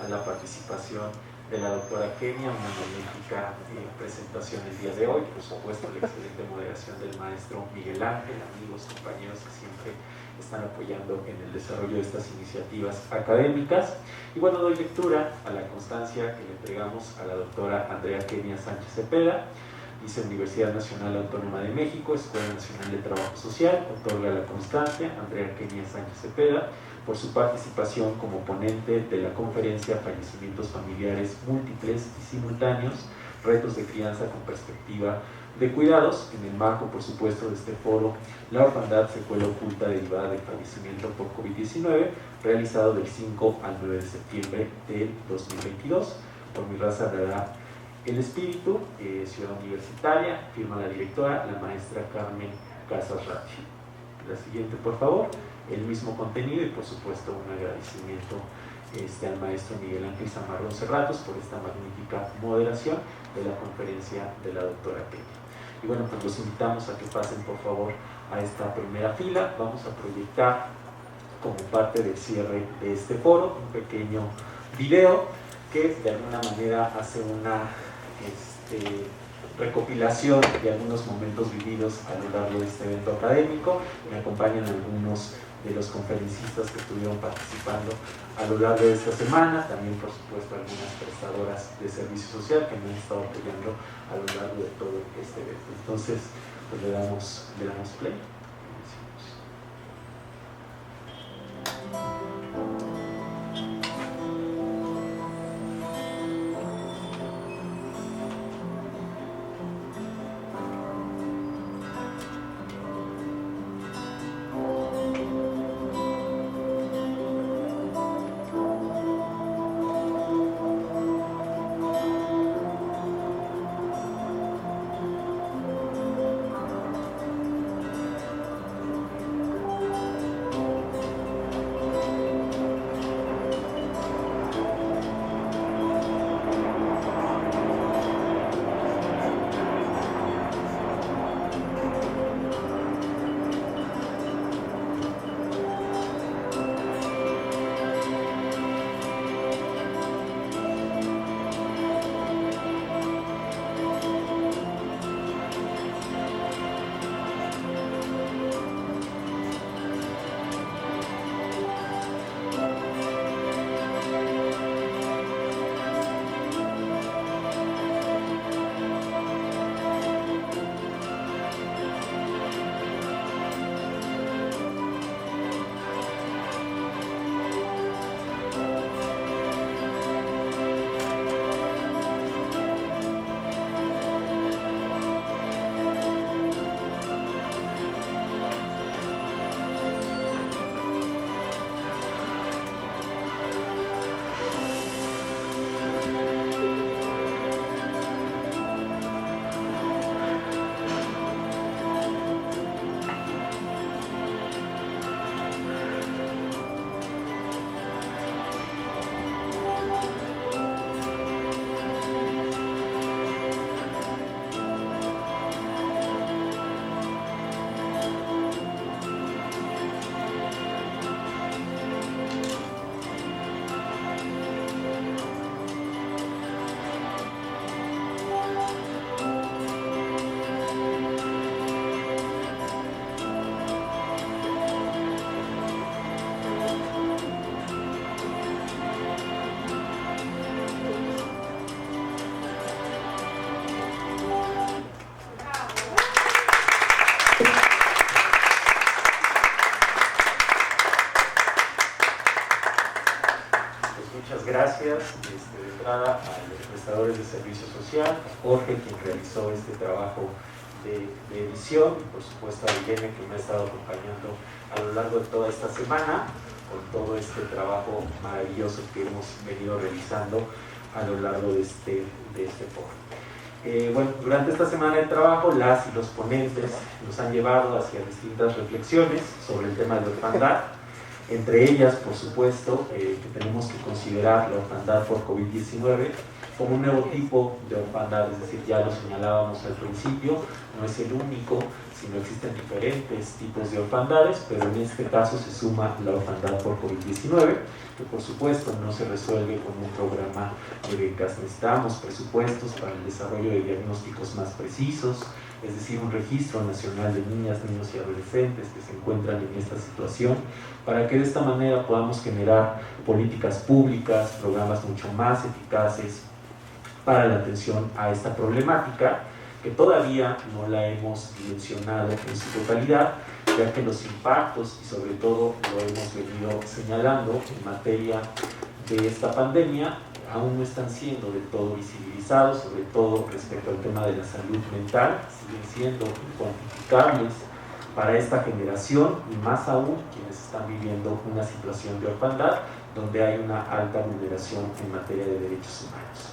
a la participación de la doctora Kenia, una magnífica presentación el día de hoy, por supuesto la excelente moderación del maestro Miguel Ángel, amigos, compañeros que siempre están apoyando en el desarrollo de estas iniciativas académicas. Y bueno, doy lectura a la constancia que le entregamos a la doctora Andrea Kenia Sánchez Cepeda. Dice: Universidad Nacional Autónoma de México, Escuela Nacional de Trabajo Social, otorga la constancia Andrea Kenia Sánchez Cepeda por su participación como ponente de la conferencia Fallecimientos Familiares Múltiples y Simultáneos, Retos de Crianza con Perspectiva de Cuidados, en el marco, por supuesto, de este foro La Orfandad, Secuela Oculta derivada del fallecimiento por COVID-19, realizado del 5 al 9 de septiembre del 2022. Por mi raza dará el espíritu, Ciudad Universitaria, firma la directora, la maestra Carmen Casas Ratti. La siguiente, por favor. El mismo contenido y, por supuesto, un agradecimiento al maestro Miguel Ángel Zamarrón Cerratos por esta magnífica moderación de la conferencia de la doctora Kenia. Y bueno, pues los invitamos a que pasen, por favor, a esta primera fila. Vamos a proyectar, como parte del cierre de este foro, un pequeño video que de alguna manera hace una recopilación de algunos momentos vividos a lo largo de este evento académico. Me acompañan algunos de los conferencistas que estuvieron participando a lo largo de esta semana, también por supuesto algunas prestadoras de servicio social que me han estado apoyando a lo largo de todo este evento. Entonces, pues le damos play. Gracias de entrada a los prestadores de servicio social, a Jorge, quien realizó este trabajo de edición, y por supuesto a Irene, que me ha estado acompañando a lo largo de toda esta semana con todo este trabajo maravilloso que hemos venido realizando a lo largo de este foro. Bueno, durante esta semana de trabajo, las y los ponentes nos han llevado hacia distintas reflexiones sobre el tema de la orfandad. Entre ellas, por supuesto, que tenemos que considerar la orfandad por COVID-19 como un nuevo tipo de orfandad, es decir, ya lo señalábamos al principio, no es el único, sino existen diferentes tipos de orfandades, pero en este caso se suma la orfandad por COVID-19, que por supuesto no se resuelve con un programa de becas. Necesitamos presupuestos para el desarrollo de diagnósticos más precisos, es decir, un registro nacional de niñas, niños y adolescentes que se encuentran en esta situación, para que de esta manera podamos generar políticas públicas, programas mucho más eficaces para la atención a esta problemática, que todavía no la hemos dimensionado en su totalidad, ya que los impactos, y sobre todo lo hemos venido señalando en materia de esta pandemia, aún no están siendo del todo visibilizados, sobre todo respecto al tema de la salud mental, siguen siendo incuantificables para esta generación y más aún quienes están viviendo una situación de orfandad donde hay una alta vulneración en materia de derechos humanos.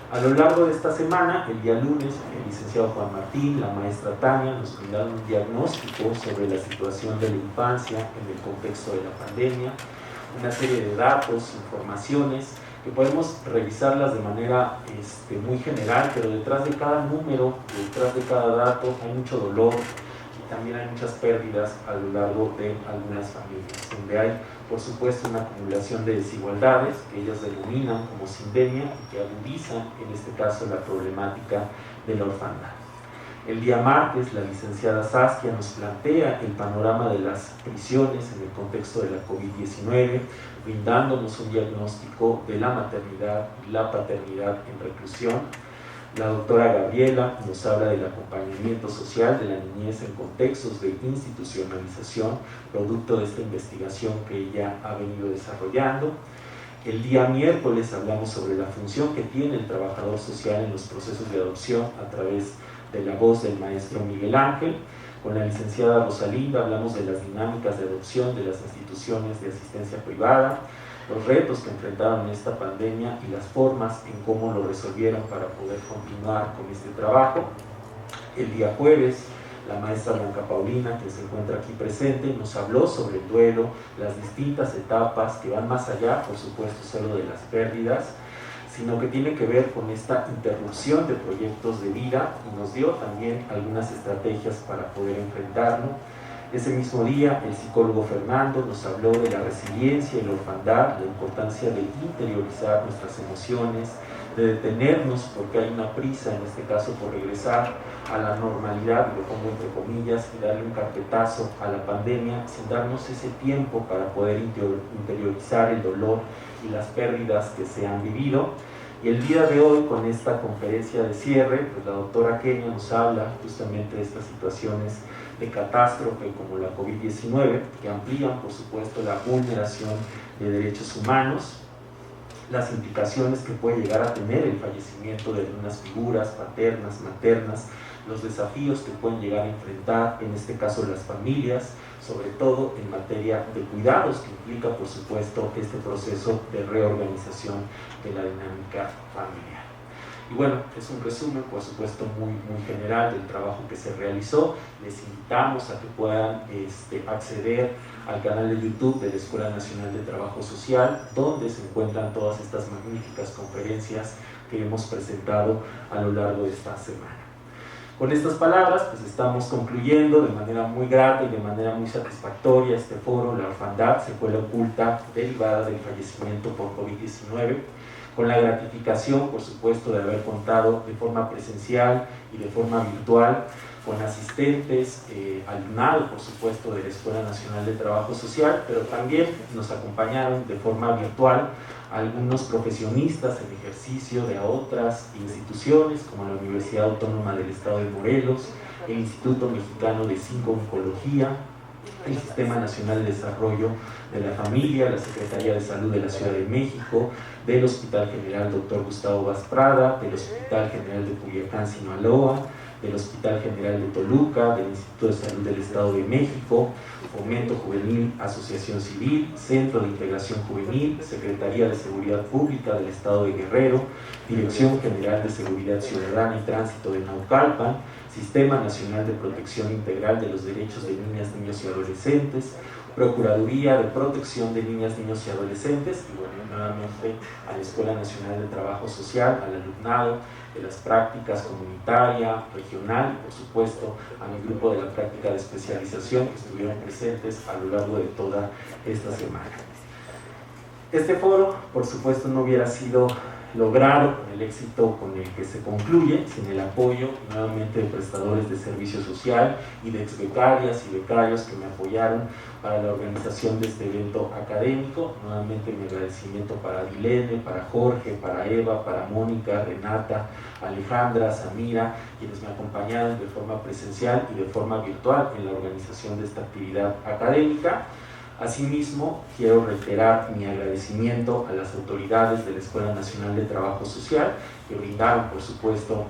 A lo largo de esta semana, el día lunes, el licenciado Juan Martín, la maestra Tania nos brindaron un diagnóstico sobre la situación de la infancia en el contexto de la pandemia, una serie de datos, informaciones que podemos revisarlas de manera muy general, pero detrás de cada número, detrás de cada dato hay mucho dolor y también hay muchas pérdidas a lo largo de algunas familias, donde hay por supuesto una acumulación de desigualdades que ellas denominan como sindemia y que agudizan en este caso la problemática de la orfandad. El día martes la licenciada Saskia nos plantea el panorama de las prisiones en el contexto de la COVID-19, brindándonos un diagnóstico de la maternidad y la paternidad en reclusión. La doctora Gabriela nos habla del acompañamiento social de la niñez en contextos de institucionalización, producto de esta investigación que ella ha venido desarrollando. El día miércoles hablamos sobre la función que tiene el trabajador social en los procesos de adopción a través de la voz del maestro Miguel Ángel. Con la licenciada Rosalinda hablamos de las dinámicas de adopción de las instituciones de asistencia privada, los retos que enfrentaron en esta pandemia y las formas en cómo lo resolvieron para poder continuar con este trabajo. El día jueves, la maestra Blanca Paulina, que se encuentra aquí presente, nos habló sobre el duelo, las distintas etapas que van más allá, por supuesto, solo de las pérdidas, sino que tiene que ver con esta interrupción de proyectos de vida y nos dio también algunas estrategias para poder enfrentarlo. Ese mismo día, el psicólogo Fernando nos habló de la resiliencia y la orfandad, la importancia de interiorizar nuestras emociones, de detenernos porque hay una prisa, en este caso, por regresar a la normalidad, y lo pongo entre comillas, y darle un carpetazo a la pandemia sin darnos ese tiempo para poder interiorizar el dolor y las pérdidas que se han vivido. Y el día de hoy, con esta conferencia de cierre, pues la doctora Kenia nos habla justamente de estas situaciones de catástrofe como la COVID-19, que amplían, por supuesto, la vulneración de derechos humanos, las implicaciones que puede llegar a tener el fallecimiento de algunas figuras paternas, maternas, los desafíos que pueden llegar a enfrentar, en este caso las familias, sobre todo en materia de cuidados, que implica, por supuesto, este proceso de reorganización de la dinámica familiar. Y bueno, es un resumen, por supuesto, muy general del trabajo que se realizó. Les invitamos a que puedan acceder al canal de YouTube de la Escuela Nacional de Trabajo Social, donde se encuentran todas estas magníficas conferencias que hemos presentado a lo largo de esta semana. Con estas palabras, pues estamos concluyendo de manera muy grata y de manera muy satisfactoria este foro, La Orfandad, secuela oculta derivada del fallecimiento por COVID-19, con la gratificación, por supuesto, de haber contado de forma presencial y de forma virtual con asistentes, alumnado, por supuesto, de la Escuela Nacional de Trabajo Social, pero también nos acompañaron de forma virtual algunos profesionistas en ejercicio de otras instituciones, como la Universidad Autónoma del Estado de Morelos, el Instituto Mexicano de Psico-Oncología, el Sistema Nacional de Desarrollo de la Familia, la Secretaría de Salud de la Ciudad de México, del Hospital General Dr. Gustavo Vaz Prada, del Hospital General de Culiacán, Sinaloa, del Hospital General de Toluca, del Instituto de Salud del Estado de México, Fomento Juvenil, Asociación Civil, Centro de Integración Juvenil, Secretaría de Seguridad Pública del Estado de Guerrero, Dirección General de Seguridad Ciudadana y Tránsito de Naucalpan, Sistema Nacional de Protección Integral de los Derechos de Niñas, Niños y Adolescentes, Procuraduría de Protección de Niñas, Niños y Adolescentes, y bueno, nuevamente a la Escuela Nacional de Trabajo Social, al alumnado de las prácticas comunitaria, regional y por supuesto a mi grupo de la práctica de especialización que estuvieron presentes a lo largo de toda esta semana. Este foro, por supuesto, no hubiera sido logrado con el éxito con el que se concluye sin el apoyo nuevamente de prestadores de servicio social y de exbecarias y becarios que me apoyaron para la organización de este evento académico. Nuevamente mi agradecimiento para Dilene, para Jorge, para Eva, para Mónica, Renata, Alejandra, Samira, quienes me acompañaron de forma presencial y de forma virtual en la organización de esta actividad académica. Asimismo, quiero reiterar mi agradecimiento a las autoridades de la Escuela Nacional de Trabajo Social que brindaron, por supuesto,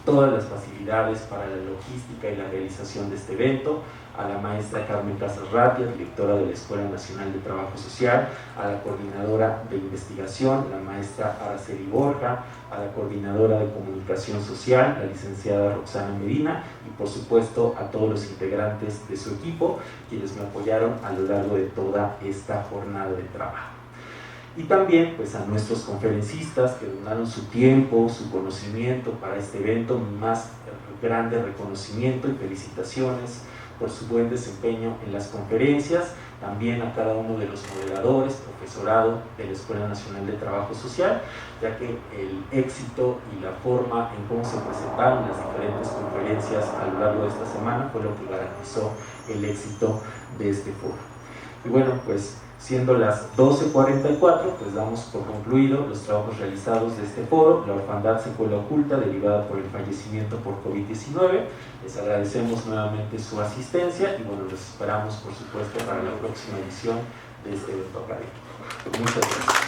todas las facilidades para la logística y la realización de este evento, a la maestra Carmen Casarratia, directora de la Escuela Nacional de Trabajo Social, a la coordinadora de investigación, la maestra Araceli Borja, a la coordinadora de comunicación social, la licenciada Roxana Medina, y por supuesto a todos los integrantes de su equipo, quienes me apoyaron a lo largo de toda esta jornada de trabajo. Y también pues a nuestros conferencistas que donaron su tiempo, su conocimiento para este evento, mi más grande reconocimiento y felicitaciones por su buen desempeño en las conferencias, también a cada uno de los moderadores, profesorado de la Escuela Nacional de Trabajo Social, ya que el éxito y la forma en cómo se presentaron las diferentes conferencias a lo largo de esta semana fue lo que garantizó el éxito de este foro. Y bueno, pues siendo las 12:44, pues damos por concluido los trabajos realizados de este foro, la orfandad secuela oculta derivada por el fallecimiento por COVID-19. Les agradecemos nuevamente su asistencia y bueno, los esperamos por supuesto para la próxima edición de este evento académico. Muchas gracias.